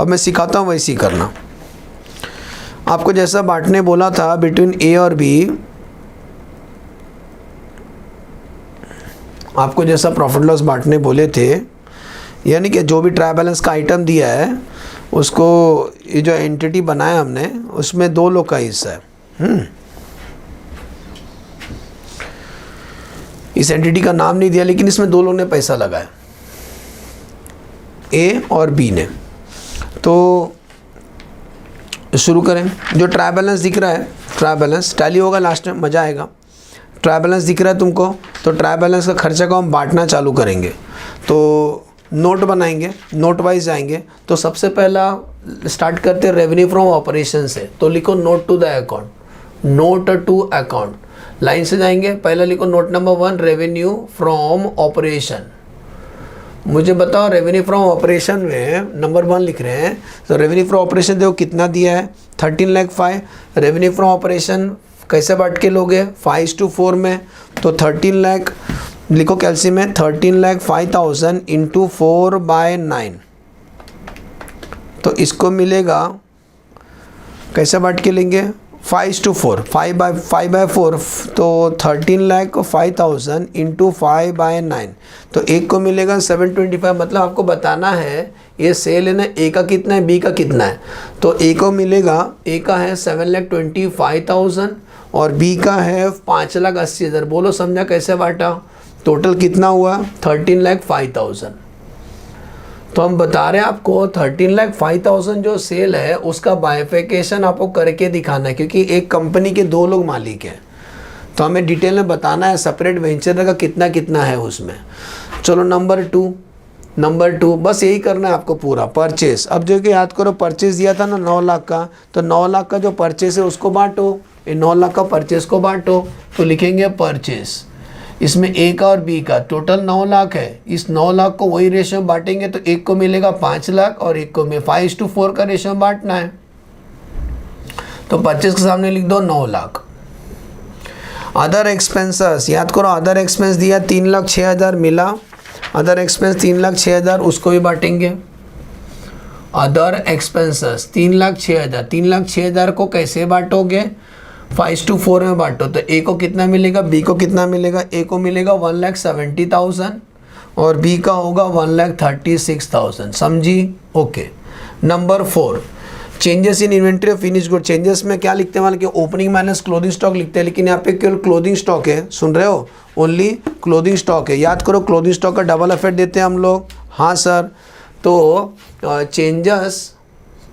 अब मैं सिखाता हूँ वैसे ही करना। आपको जैसा बांटने बोला था बिटवीन A और B, आपको जैसा प्रॉफिट लॉस बांटने बोले थे, यानी कि जो भी ट्रायल बैलेंस का आइटम दिया है उसको, ये जो एंटिटी बनाया हमने उसमें 2 लोग का हिस्सा है। इस एंटिटी का नाम नहीं दिया, लेकिन इसमें 2 लोगों ने पैसा लगाया, A और B ने। तो शुरू करें। जो ट्रायल बैलेंस दिख रहा है, ट्रायल बैलेंस टैली होगा लास्ट में, मज़ा आएगा। ट्रायल बैलेंस दिख रहा है तुमको, तो ट्रायल बैलेंस का खर्चा को हम बांटना चालू करेंगे। तो नोट बनाएंगे, नोट वाइज जाएंगे। तो सबसे पहला स्टार्ट करते हैं रेवेन्यू फ्रॉम ऑपरेशन से। तो लिखो note to the account, note to account, line से जाएंगे। पहला लिखो note number 1 revenue from operation. मुझे बताओ रेवेन्यू फ्रॉम ऑपरेशन में नंबर 1 लिख रहे हैं, तो रेवेन्यू फ्रॉम ऑपरेशन देखो कितना दिया है, 13,05,000। रेवेन्यू फ्रॉम ऑपरेशन कैसे बांट के लोगे, 5:4 में। तो 13 लाख लिखो कैल्सियम में, 13,05,000 इंटू 4/9। तो इसको मिलेगा, कैसे बांट के लेंगे, 5:4, 5/4, तो 13,05,000 इंटू 5/9। तो एक को मिलेगा 725। मतलब आपको बताना है ये सेल है ना, ए का कितना है, बी का कितना है। तो ए को मिलेगा, ए का है 7,25,000 और बी का है 5,80,000। बोलो समझा कैसे बांटा, टोटल कितना हुआ, 13,05,000। तो हम बता रहे हैं आपको 13,05,000 जो सेल है उसका बाइफिकेशन आपको करके दिखाना है, क्योंकि एक कंपनी के 2 लोग मालिक हैं। तो हमें डिटेल में बताना है सेपरेट वेंचर का कितना कितना है उसमें। चलो नंबर टू बस यही करना है आपको पूरा। परचेस, अब जो कि याद करो परचेस दिया था ना 9 लाख का, तो 9 लाख का जो परचेस है उसको बांटो, ये 9 लाख का परचेस को बांटो। तो लिखेंगे परचेस, इसमें ए का और बी का टोटल 9 लाख है। इस 9 लाख को वही रेशियो में बांटेंगे, तो एक को मिलेगा 5 लाख और एक को 5:4 का रेशियो में बांटना है। तो परचेस के सामने लिख दो 9 लाख। अदर एक्सपेंसेस, याद करो अदर एक्सपेंस दिया 3,06,000 मिला, अदर एक्सपेंस 3,06,000 उसको भी बांटेंगे। अदर एक्सपेंसेस 3,06,000, 3,06,000 को कैसे बांटोगे, 5:4 में बांटो। तो ए को कितना मिलेगा, बी को कितना मिलेगा, ए को मिलेगा 1,70,000 और बी का होगा 1,36,000। समझी, okay. Number 4 changes in inventory of finish good, changes में क्या लिखते हैं, मान के ओपनिंग माइनस क्लोथिंग स्टॉक लिखते हैं, लेकिन यहाँ पे केवल क्लोथिंग स्टॉक है, सुन रहे हो, ओनली क्लोथिंग स्टॉक है। याद करो क्लोथिंग स्टॉक का डबल इफेक्ट देते हैं हम लोग, हाँ सर। तो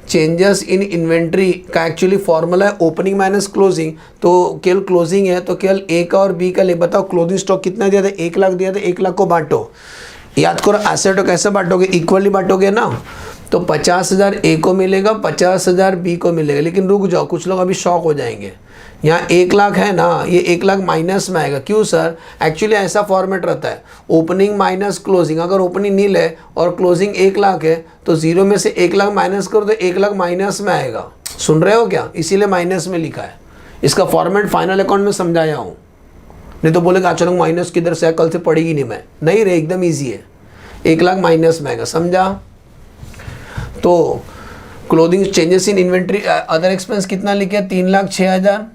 चेंजेस इन इन्वेंट्री का एक्चुअली फॉर्मूला है ओपनिंग माइनस क्लोजिंग, तो केवल क्लोजिंग है तो केवल ए का और बी का ले। बताओ क्लोजिंग स्टॉक कितना दिया था, 1 लाख दिया था, 1 लाख को बांटो। याद करो एसेट को कैसे बांटोगे, इक्वली बांटोगे ना, तो 50,000 ए को मिलेगा, 50,000 बी को मिलेगा। लेकिन रुक जाओ, कुछ लोग अभी शॉक हो जाएंगे, यहाँ 1 लाख है ना, ये 1 लाख माइनस में आएगा। क्यों सर, एक्चुअली ऐसा फॉर्मेट रहता है, ओपनिंग माइनस क्लोजिंग। अगर ओपनिंग नील है और क्लोजिंग 1 लाख है तो 0 में से 1 लाख माइनस करो तो 1 लाख माइनस में आएगा। सुन रहे हो क्या, इसीलिए माइनस में लिखा है। इसका फॉर्मेट फाइनल अकाउंट में समझाया हूँ, नहीं तो बोलेगा अचानक माइनस किधर से, कल से पढ़ेगी नहीं मैं, नहीं रे, एकदम ईजी है, 1 लाख माइनस में आएगा, समझा। तो clothing changes in inventory other expense कितना लिखे, 3,06,000,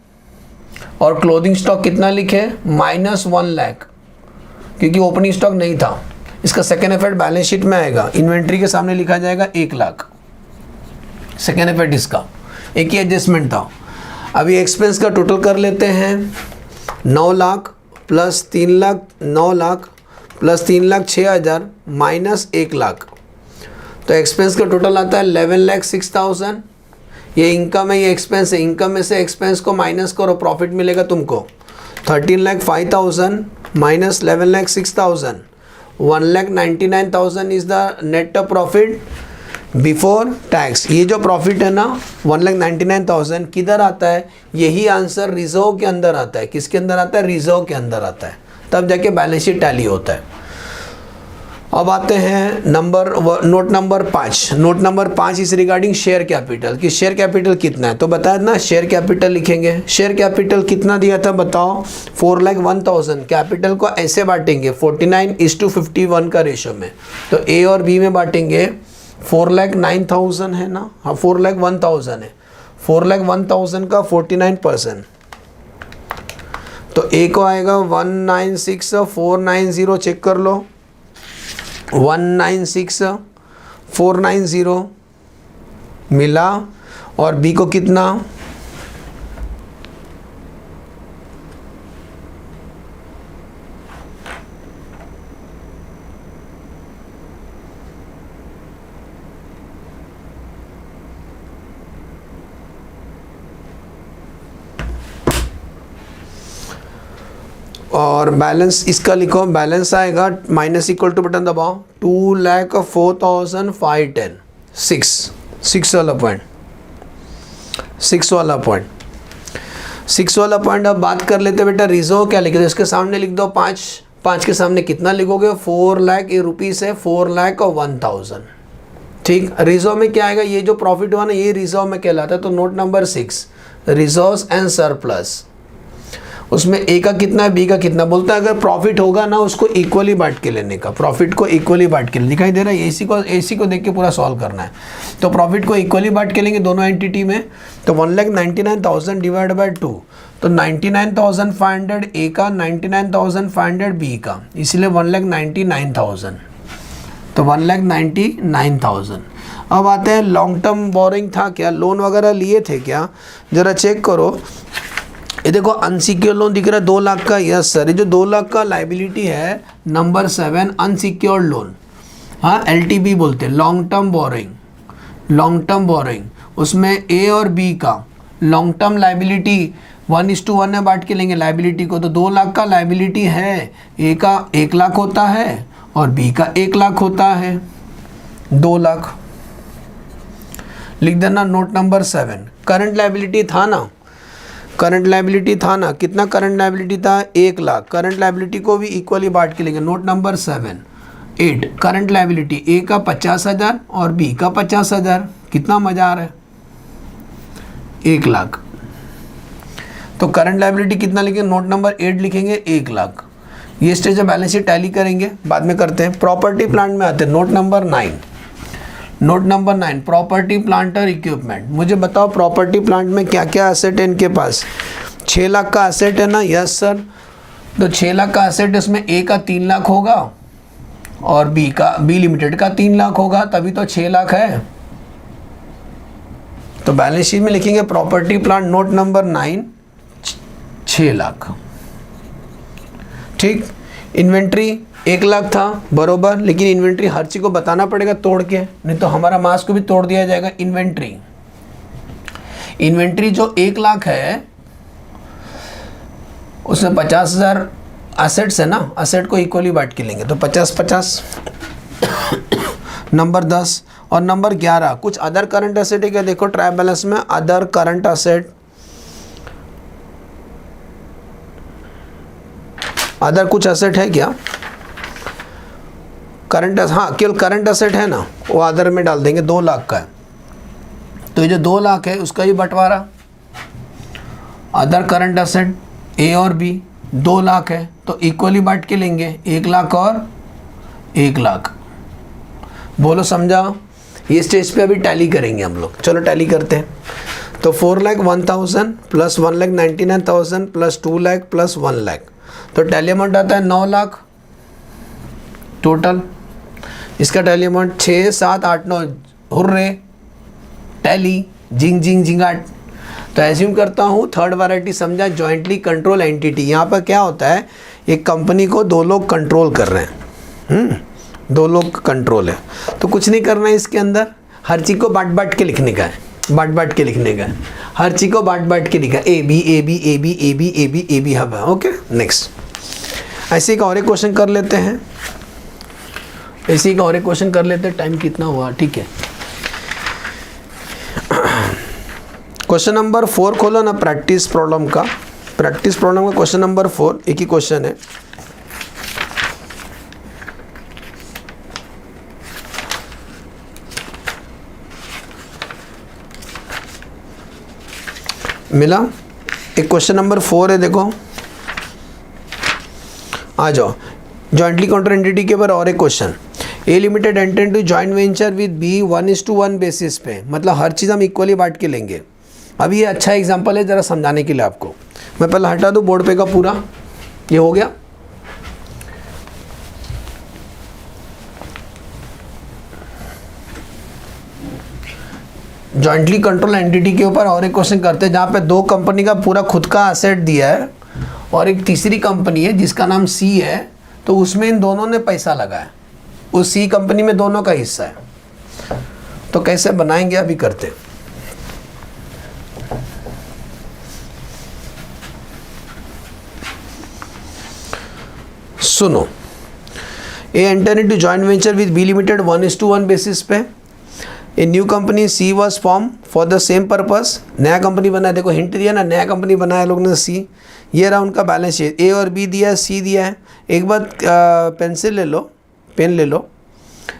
और क्लोथिंग स्टॉक कितना लिखे, -1 लाख, क्योंकि ओपनिंग स्टॉक नहीं था। इसका सेकेंड इफेक्ट बैलेंस शीट में आएगा, इन्वेंट्री के सामने लिखा जाएगा 1 लाख, सेकेंड इफेक्ट इसका, एक ही एडजस्टमेंट था। अभी एक्सपेंस का टोटल कर लेते हैं, 9 lakh plus 3 lakh, 9 lakh plus 3,06,000 minus 1 lakh, तो एक्सपेंस का टोटल आता है 11,06,000। ये इनकम है, ये एक्सपेंस है, इनकम में से एक्सपेंस को माइनस करो, प्रॉफिट मिलेगा तुमको 13,05,000 minus 11,06,000, 1,99,000 is the net profit before tax. ये जो प्रॉफिट है ना 1,99,000 किधर आता है, यही आंसर रिजर्व के अंदर आता है। किसके अंदर आता है, रिजर्व के अंदर आता है, तब जाके बैलेंस शीट टैली होता है। अब आते हैं note number 5। Note number 5 is regarding share capital, कि शेयर कैपिटल कितना है, तो बताया ना शेयर कैपिटल लिखेंगे। शेयर कैपिटल कितना दिया था बताओ, 4,01,000। कैपिटल को ऐसे बांटेंगे 49:51 का रेशो में, तो ए और बी में बांटेंगे 4,09,000 है ना, हाँ 4,01,000 है, 4,01,000 का 49%, तो ए को आएगा 196,490, चेक कर लो, 196,490 मिला, और बी को कितना, और बैलेंस इसका लिखो, बैलेंस आएगा माइनस इक्वल टू बटन दबाओ, 2,04,510, 6 वाला पॉइंट, 6 वाला पॉइंट, 6 वाला पॉइंट। अब बात कर लेते बेटा रिजर्व क्या लिखे, तो इसके सामने लिख दो 5 के सामने कितना लिखोगे, 4 लाख रुपीज़ है, 4,01,000, ठीक। रिजर्व में क्या आएगा, ये जो प्रॉफिट हुआ ना ये रिजर्व में कहलाता है। तो note number 6 reserves and surplus, उसमें ए का कितना है, बी का कितना, बोलता है अगर प्रॉफिट होगा ना उसको इक्वली बांट के लेने का, प्रॉफिट को इक्वली बांट के दिखाई दे रहा है, एसी को देख के पूरा सॉल्व करना है। तो प्रॉफिट को इक्वली बांट के लेंगे दोनों एंटिटी में, तो 1,99,000 डिवाइड बाय 2, तो 99,500 ए का, 99,500 बी का, इसलिए 1,99,000, तो 1,99,000। अब आते हैं लॉन्ग टर्म बोरिंग था क्या, लोन वगैरह लिए थे क्या, ज़रा चेक करो। ये देखो अनसिक्योर्ड लोन दिख रहा है 2 लाख का, यस सर, ये जो 2 लाख का लाइबिलिटी है नंबर 7 अनसिक्योर्ड लोन, हाँ LTB बोलते हैं, long term borrowing, long term borrowing, उसमें ए और बी का लॉन्ग टर्म लाइबिलिटी 1:1 में बांट के लेंगे लाइबिलिटी को, तो 2 लाख का लाइबिलिटी है, ए का 1 लाख होता है और बी का 1 लाख होता है, 2 लाख लिख देना। नोट नंबर 7 करंट लाइबिलिटी था ना, करंट लाइबिलिटी था ना, कितना करंट लाइबिलिटी था, 1 लाख, करंट लाइबिलिटी को भी इक्वली बांट के लेंगे। नोट नंबर 8 करंट लाइबिलिटी ए का 50,000 और बी का 50,000, कितना मजा आ रहा है, 1 लाख, तो करंट लाइबिलिटी कितना लिखेंगे, नोट नंबर 8 लिखेंगे 1 लाख। ये स्टेज में बैलेंस शीट टैली करेंगे, बाद में करते हैं। प्रॉपर्टी प्लांट में आते हैं, note number 9, note number 9 property plant और इक्विपमेंट। मुझे बताओ प्रॉपर्टी प्लांट में क्या क्या एसेट है इनके पास, 6 लाख का एसेट है ना, यस सर, तो 6 लाख का एसेट, इसमें ए का 3 लाख होगा और बी लिमिटेड का 3 लाख होगा, तभी तो 6 लाख है, तो बैलेंस शीट में लिखेंगे property plant note number 9 6 lakh. ठीक, इन्वेंट्री 1 लाख था बरोबर, लेकिन इन्वेंट्री हर चीज़ को बताना पड़ेगा तोड़ के, नहीं तो हमारा मास को भी तोड़ दिया जाएगा। इन्वेंट्री जो 1 लाख है उसमें 50,000 एसेट्स है ना, एसेट को इक्वली बांट के लेंगे तो 50-50 नंबर 10 और नंबर 11 कुछ अदर करंट एसेट है क्या? देखो ट्रायल बैलेंस में अदर करंट एसेट, अदर कुछ एसेट है क्या? करंट, हाँ केवल करंट एसेट है ना, वो अदर में डाल देंगे। 2 लाख का है तो ये जो 2 लाख है उसका ही बंटवारा, अदर करंट एसेट ए और बी 2 लाख है तो इक्वली बांट के लेंगे, 1 लाख और 1 लाख। बोलो समझा? ये स्टेज पे अभी टैली करेंगे हम लोग, चलो टैली करते हैं। तो 4,01,000 plus 1,99,000 plus 2 lakh plus 1 lakh, तो टैली अमाउंट आता है 9 लाख टोटल। इसका टैली अमाउंट 6, 7, 8, 9 हुर्रे टैली जिंग जिंग जिंगाट। तो एज्यूम करता हूँ थर्ड वैरायटी समझा, जॉइंटली कंट्रोल एंटिटी। यहाँ पर क्या होता है, एक कंपनी को 2 लोग कंट्रोल कर रहे हैं, 2 लोग कंट्रोल है, तो कुछ नहीं करना है इसके अंदर, हर चीज़ को बांट बांट के लिखने का है, बांट बांट के लिखने का है, हर चीज़ को बांट बांट के लिखा, A B A B A B A B A B A B हब है। ओके नेक्स्ट, ऐसे ही का और एक क्वेश्चन कर लेते हैं, ऐसे ही का और एक क्वेश्चन कर लेते हैं। टाइम कितना हुआ? ठीक है, क्वेश्चन नंबर 4 खोलो ना, प्रैक्टिस प्रॉब्लम का, प्रैक्टिस प्रॉब्लम का क्वेश्चन नंबर 4, एक ही क्वेश्चन है। मिला? एक क्वेश्चन नंबर 4 है, देखो आ जाओ। जॉइंटली काउंटर एंटिटी के ऊपर और एक question, A limited enter into joint venture with B 1:1 basis पे, मतलब हर चीज़ हम इक्वली बांट के लेंगे। अभी ये अच्छा एग्जांपल है ज़रा समझाने के लिए आपको, मैं पहले हटा दूँ बोर्ड पे का पूरा, ये हो गया। जॉइंटली कंट्रोल एंटिटी के ऊपर और एक क्वेश्चन करते हैं जहाँ पे 2 कंपनी का पूरा खुद का एसेट दिया है और एक तीसरी कंपनी है जिसका नाम सी है, तो उसमें इन दोनों ने पैसा लगाया, उस सी कंपनी में दोनों का हिस्सा है। तो कैसे बनाएंगे अभी करते। सुनो, A enter into joint venture with B limited 1:1 basis पे। A new company C was form for the same purpose, नया कंपनी बना है, देखो हिंट दिया ना, नया कंपनी बनाया लोग ने सी। ये रहा उनका बैलेंस शीट, ए और बी दिया है, सी दिया है। एक बार पेंसिल ले लो, पेन ले लो।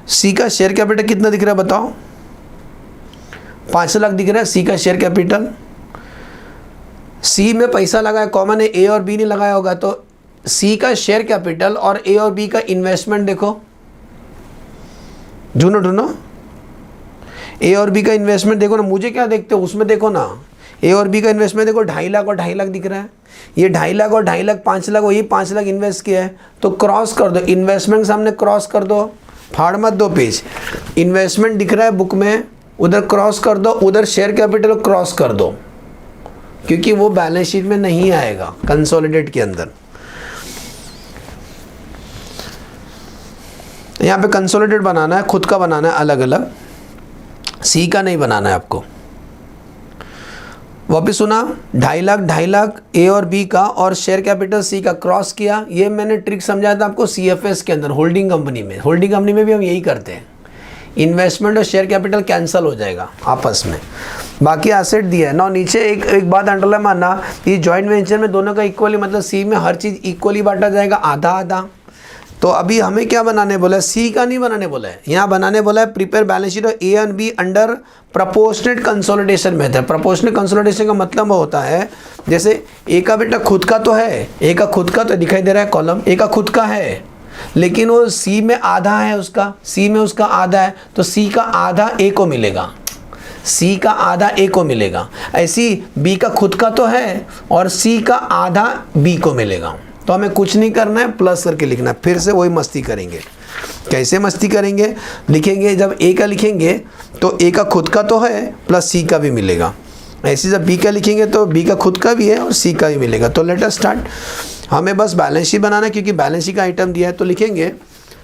सी का शेयर कैपिटल कितना दिख रहा है बताओ? 5 लाख दिख रहा है सी का शेयर कैपिटल। सी में पैसा लगाया, कॉमन है, ए और बी ने लगाया होगा, तो सी का शेयर कैपिटल और ए और बी का इन्वेस्टमेंट देखो, ढूंढो ढूंढो, ए और बी का इन्वेस्टमेंट देखो ना, मुझे क्या देखते हो उसमें देखो ना, ए और बी का इन्वेस्टमेंट देखो 2.5 लाख और 2.5 लाख दिख रहा है, ये 2.5 लाख और 2.5 लाख 5 लाख, वही 5 लाख इन्वेस्ट किया है, तो क्रॉस कर दो, इन्वेस्टमेंट के सामने क्रॉस कर दो, फाड़ मत दो पेज, इन्वेस्टमेंट दिख रहा है बुक में, उधर क्रॉस कर दो, उधर शेयर कैपिटल क्रॉस कर दो, क्योंकि वो बैलेंस शीट में नहीं आएगा कंसोलिडेट के अंदर। यहाँ पे कंसोलिडेट बनाना है, खुद का बनाना है अलग अलग, सी का नहीं बनाना है आपको। वापिस सुना, 2.5 लाख ए और बी का और शेयर कैपिटल सी का क्रॉस किया। ये मैंने ट्रिक समझाया था आपको CFS के अंदर, होल्डिंग कंपनी में। होल्डिंग कंपनी में भी हम यही करते हैं, इन्वेस्टमेंट और शेयर कैपिटल कैंसिल हो जाएगा आपस में, बाकी एसेट दिया है ना। नीचे एक बात अंडरलाइन मानना, ये जॉइंट वेंचर में दोनों का इक्वली, मतलब सी में हर चीज़ इक्वली बांटा जाएगा, आधा आधा। तो अभी हमें क्या बनाने बोला है? सी का नहीं बनाने बोला है, यहाँ बनाने बोला है प्रिपेयर बैलेंस शीट और ए and be under proportionate consolidation method. Proportionate consolidation का मतलब होता है, जैसे ए का बेटा खुद का तो है, ए का खुद का तो दिखाई दे रहा है कॉलम, ए का खुद का है, लेकिन वो सी में आधा है उसका, सी में उसका आधा है, तो सी का आधा ए को मिलेगा, सी का आधा ए को मिलेगा। ऐसी बी का खुद का तो है और सी का आधा बी को मिलेगा। तो हमें कुछ नहीं करना है, प्लस करके लिखना है। फिर से वही मस्ती करेंगे। कैसे मस्ती करेंगे? लिखेंगे, जब ए का लिखेंगे तो ए का खुद का तो है प्लस सी का भी मिलेगा। ऐसे जब बी का लिखेंगे तो बी का खुद का भी है और सी का भी मिलेगा। तो लेट अस स्टार्ट। हमें बस बैलेंस शीट बनाना है, क्योंकि बैलेंस शीट का आइटम दिया है। तो लिखेंगे,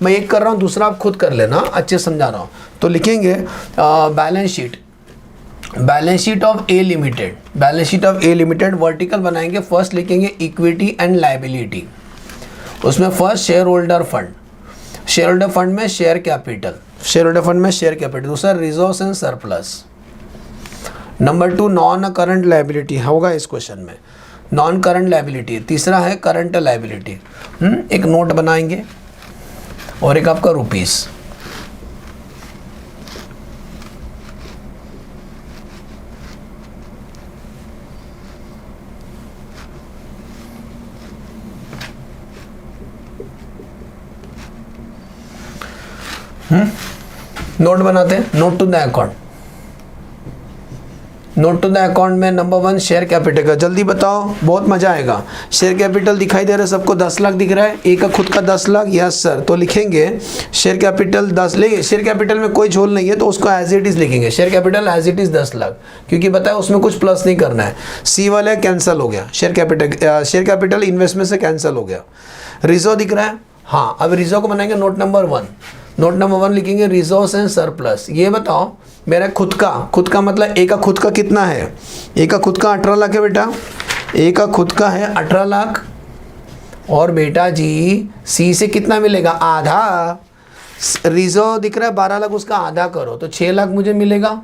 मैं एक कर रहा हूँ, दूसरा आप खुद कर लेना, अच्छे समझा रहा हूँ। तो लिखेंगे balance sheet of A limited. Balance sheet of A limited vertical बनाएंगे। फर्स्ट लिखेंगे इक्विटी एंड लायबिलिटी, उसमें first shareholder fund, shareholder fund में share capital, shareholder fund में शेयर कैपिटल। दूसरा reserves and surplus. Number 2 non current liability होगा इस question में, non current liability. तीसरा है करंट लायबिलिटी। एक नोट बनाएंगे और एक आपका रुपीस। नोट बनाते हैं, note to the account. Note to the account में नंबर 1 शेयर कैपिटल का, जल्दी बताओ, बहुत मजा आएगा। शेयर कैपिटल दिखाई दे रहा है सबको, 10 लाख दिख रहा है, ए का खुद का 10 लाख, यस सर। तो लिखेंगे शेयर कैपिटल 10 ले, शेयर कैपिटल में कोई झोल नहीं है तो उसको एज इट इज लिखेंगे, share capital as it is 10 lakh, क्योंकि बताया उसमें कुछ प्लस नहीं करना है। सी वाला कैंसिल हो गया, शेयर कैपिटल इन्वेस्टमेंट से कैंसिल हो गया। रिजर्व दिख रहा है, हाँ। अब रिजर्व को बनाएंगे नोट नंबर 1। नोट नंबर 1 लिखेंगे रिजर्व्स एंड सरप्लस। ये बताओ मेरा खुद का मतलब ए का खुद का कितना है? ए का खुद का 18 लाख है बेटा, ए का खुद का है 18 लाख। और बेटा जी सी से कितना मिलेगा? आधा। रिजर्व दिख रहा है 12 लाख, उसका आधा करो तो 6 लाख मुझे मिलेगा।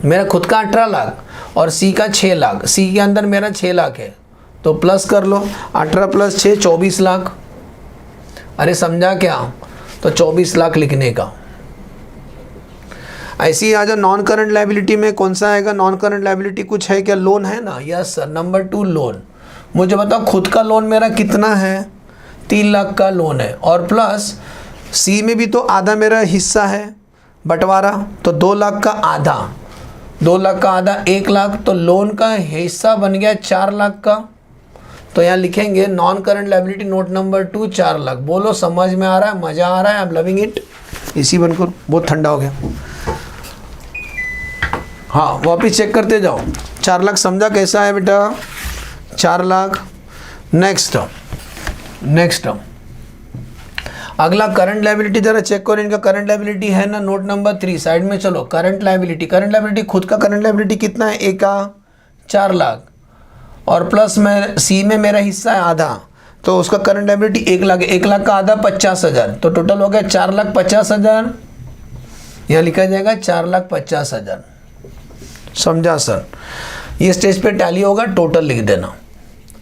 मेरा खुद का 18 लाख और सी का 6 लाख, सी के अंदर मेरा 6 लाख है तो प्लस कर लो, 18 + 6 24 लाख। अरे समझा क्या? तो 24 लाख लिखने का। ऐसी आ जाओ नॉन करंट लायबिलिटी में, कौन सा आएगा नॉन करंट लायबिलिटी? कुछ है क्या? लोन है ना, यस सर। Number 2 loan. मुझे बताओ खुद का लोन मेरा कितना है? 3 लाख का लोन है, और प्लस सी में भी तो आधा मेरा हिस्सा है बंटवारा, तो 2 लाख का आधा, 2 लाख का आधा 1 लाख, तो लोन का हिस्सा बन गया 4 लाख का। तो यहाँ लिखेंगे non current liability note number 2 4 lakh. बोलो समझ में आ रहा है? मज़ा आ रहा है? I am loving it. इसी बनकर बहुत ठंडा हो गया। हाँ वापिस चेक करते जाओ। 4 लाख समझा कैसा है बेटा? 4 लाख। नेक्स्ट अगला करंट लायबिलिटी, जरा चेक करो इनका करंट लायबिलिटी है ना, नोट नंबर 3 साइड में। चलो करंट लायबिलिटी खुद का करंट लायबिलिटी कितना है? ए का 4 लाख, और प्लस में सी में मेरा हिस्सा है आधा, तो उसका करंट लायबिलिटी 1 लाख है। 1 लाख का आधा 50,000, तो टोटल हो गया 4,50,000। यहाँ लिखा जाएगा 4,50,000। समझा सर? ये स्टेज पे टैली होगा, टोटल लिख देना।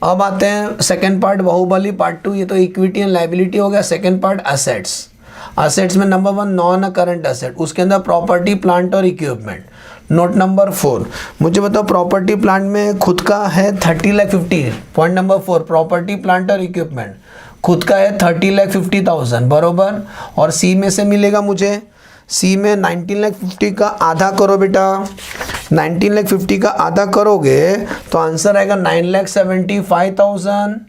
अब आते हैं सेकंड पार्ट, बाहुबली पार्ट 2। ये तो इक्विटी एंड लायबिलिटी हो गया। सेकंड पार्ट असेट्स में नंबर 1 नॉन करंट असेट, उसके अंदर प्रॉपर्टी प्लांट और इक्विपमेंट। नोट नंबर 4, मुझे बताओ प्रॉपर्टी प्लांट में खुद का है 30,50,000। पॉइंट नंबर 4 प्रॉपर्टी प्लांट और इक्विपमेंट खुद का है 30,50,000 बरोबर। और सी में से मिलेगा मुझे, सी में 19,50,000 का आधा करो बेटा। 19,50,000 का आधा करोगे तो आंसर आएगा 9,75,000,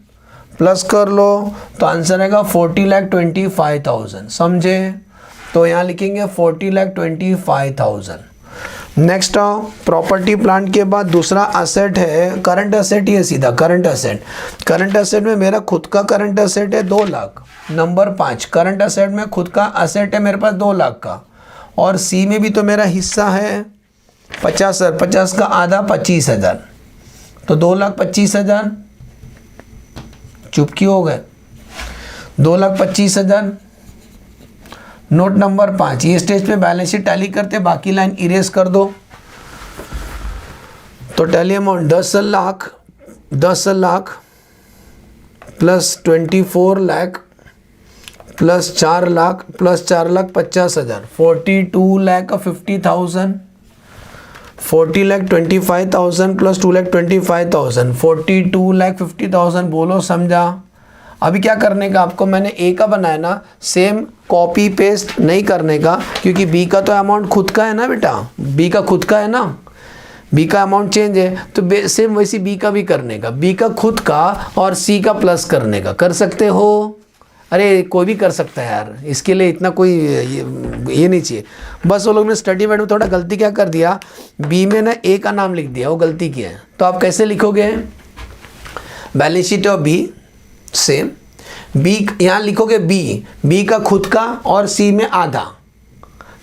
प्लस कर लो तो आंसर आएगा 40,25,000। समझे? तो यहाँ लिखेंगे 40,25,000। नेक्स्ट प्रॉपर्टी प्लांट के बाद दूसरा असेट है करंट असेट। ये सीधा करंट असेट में मेरा खुद का करंट असेट है 2 लाख। नंबर 5 करंट असेट में खुद का असेट है मेरे पास 2 लाख का, और सी में भी तो मेरा हिस्सा है 50,000, 50 का आधा 25,000, तो 2,25,000। चुपकी हो गए, 2,25,000। नोट नंबर 5, ये स्टेज पे बैलेंस शीट टैली करते, बाकी लाइन इरेज कर दो। तो tally amount 10 lakh plus 24 lakh plus 4 lakh plus 4,50,000, 42,50,000, 40,25,000 plus 2,25,000, 42,50,000। बोलो समझा? अभी क्या करने का आपको, मैंने ए का बनाया ना, सेम कॉपी पेस्ट नहीं करने का, क्योंकि बी का तो अमाउंट खुद का है ना बेटा, बी का खुद का है ना। बी का अमाउंट चेंज है तो सेम वैसी बी का भी करने का, बी का खुद का और सी का प्लस करने का। कर सकते हो? अरे कोई भी कर सकता है यार, इसके लिए इतना कोई ये नहीं चाहिए। बस वो लोग ने स्टडी मेट में थोड़ा गलती क्या कर दिया, बी में ना ए का नाम लिख दिया, वो गलती किया है। तो आप कैसे लिखोगे? Balance sheet of B same, B यहाँ लिखोगे बी का खुद का और सी में आधा,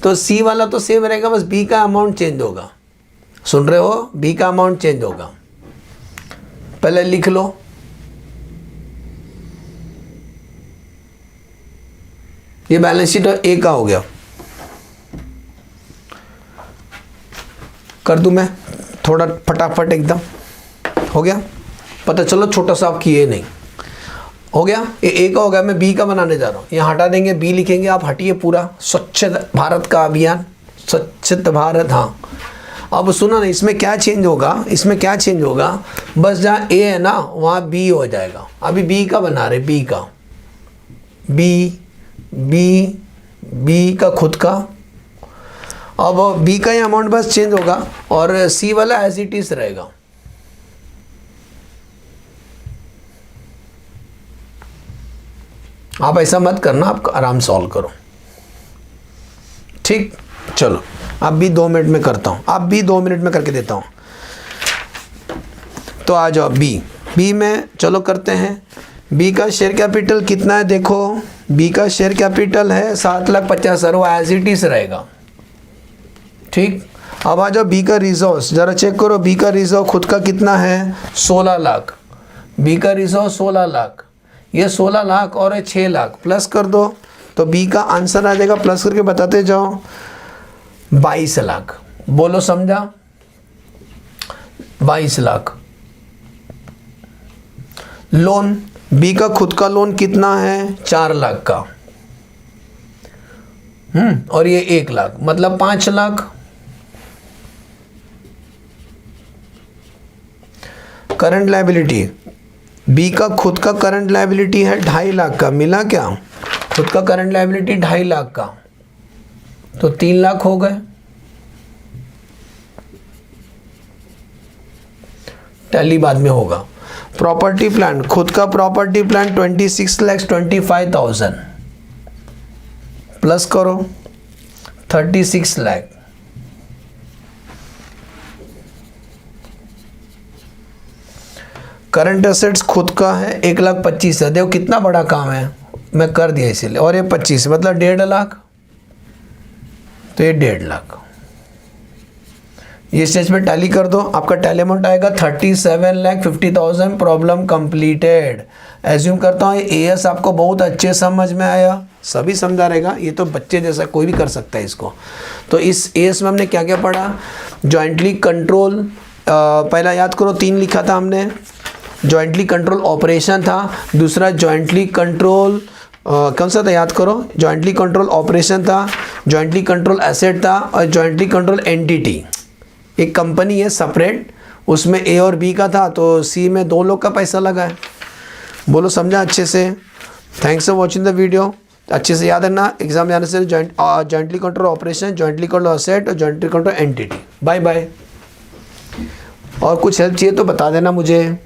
तो सी वाला तो सेम रहेगा, बस बी का अमाउंट चेंज होगा। सुन रहे हो? बी का अमाउंट चेंज होगा। पहले लिख लो, ये बैलेंस शीट ए का हो गया। कर दूं मैं थोड़ा फटाफट, एकदम हो गया। पता चलो छोटा सा आप किए नहीं, हो गया। ये ए का हो गया, मैं बी का बनाने जा रहा हूँ। यहाँ हटा देंगे, बी लिखेंगे, आप हटिए पूरा। स्वच्छ भारत का अभियान, स्वच्छ भारत। हाँ, अब सुनो ना, इसमें क्या चेंज होगा, इसमें क्या चेंज होगा, बस जहाँ ए है ना वहाँ बी हो जाएगा। अभी बी का बना रहे, बी का, बी का खुद का। अब बी का ये अमाउंट बस चेंज होगा और सी वाला एज इट इज रहेगा। आप ऐसा मत करना, आप आराम सॉल्व करो, ठीक। चलो अब भी 2 मिनट में करता हूँ, अब भी 2 मिनट में करके देता हूँ। तो आ जाओ बी में, चलो करते हैं। बी का शेयर कैपिटल कितना है देखो, बी का शेयर कैपिटल है 7,50,000, वो एज इट इज रहेगा, ठीक। अब आ जाओ बी का रिजर्व्स, जरा चेक करो। बी का रिजर्व खुद का कितना है? 16 लाख। बी का रिजर्व 16 लाख, ये 16 लाख और 6 लाख प्लस कर दो, तो बी का आंसर आ जाएगा। प्लस करके बताते जाओ, 22 लाख। बोलो समझा? 22 लाख। लोन, बी का खुद का लोन कितना है? 4 लाख का, और ये 1 लाख, मतलब 5 लाख। करंट लायबिलिटी, बी का खुद का करंट लायबिलिटी है 2.5 लाख का, मिला क्या? खुद का करंट लायबिलिटी 2.5 लाख का, तो 3 लाख हो गए। टैली बाद में होगा। प्रॉपर्टी प्लांट, खुद का प्रॉपर्टी प्लांट 26,25,000 प्लस करो 36 लाख। करंट एसेट्स खुद का है 1,25,000, देखो कितना बड़ा काम है, मैं कर दिया इसीलिए। और ये 25 मतलब 1.5 लाख, तो ये 1.5 लाख। ये स्टेज पे टैली कर दो, आपका टैली अमाउंट आएगा 37,50,000। Problem completed. एज्यूम करता हूँ एएस आपको बहुत अच्छे समझ में आया, सभी समझा रहेगा, ये तो बच्चे जैसा कोई भी कर सकता है इसको। तो इस एएस में हमने क्या क्या पढ़ा? जॉइंटली कंट्रोल, पहला याद करो 3 लिखा था हमने। जॉइंटली कंट्रोल ऑपरेशन था, दूसरा जॉइंटली कंट्रोल कौन सा था याद करो? जॉइंटली कंट्रोल ऑपरेशन था, जॉइंटली कंट्रोल एसेट था, और जॉइंटली कंट्रोल एंटिटी। एक कंपनी है सेपरेट, उसमें ए और बी का था, तो सी में 2 लोग का पैसा लगा है। बोलो समझा अच्छे से? Thanks for watching the video. अच्छे से याद रखना, एग्जाम जाने से jointly control operation, jointly control asset और jointly control entity. Bye bye. और कुछ हेल्प चाहिए तो बता देना मुझे।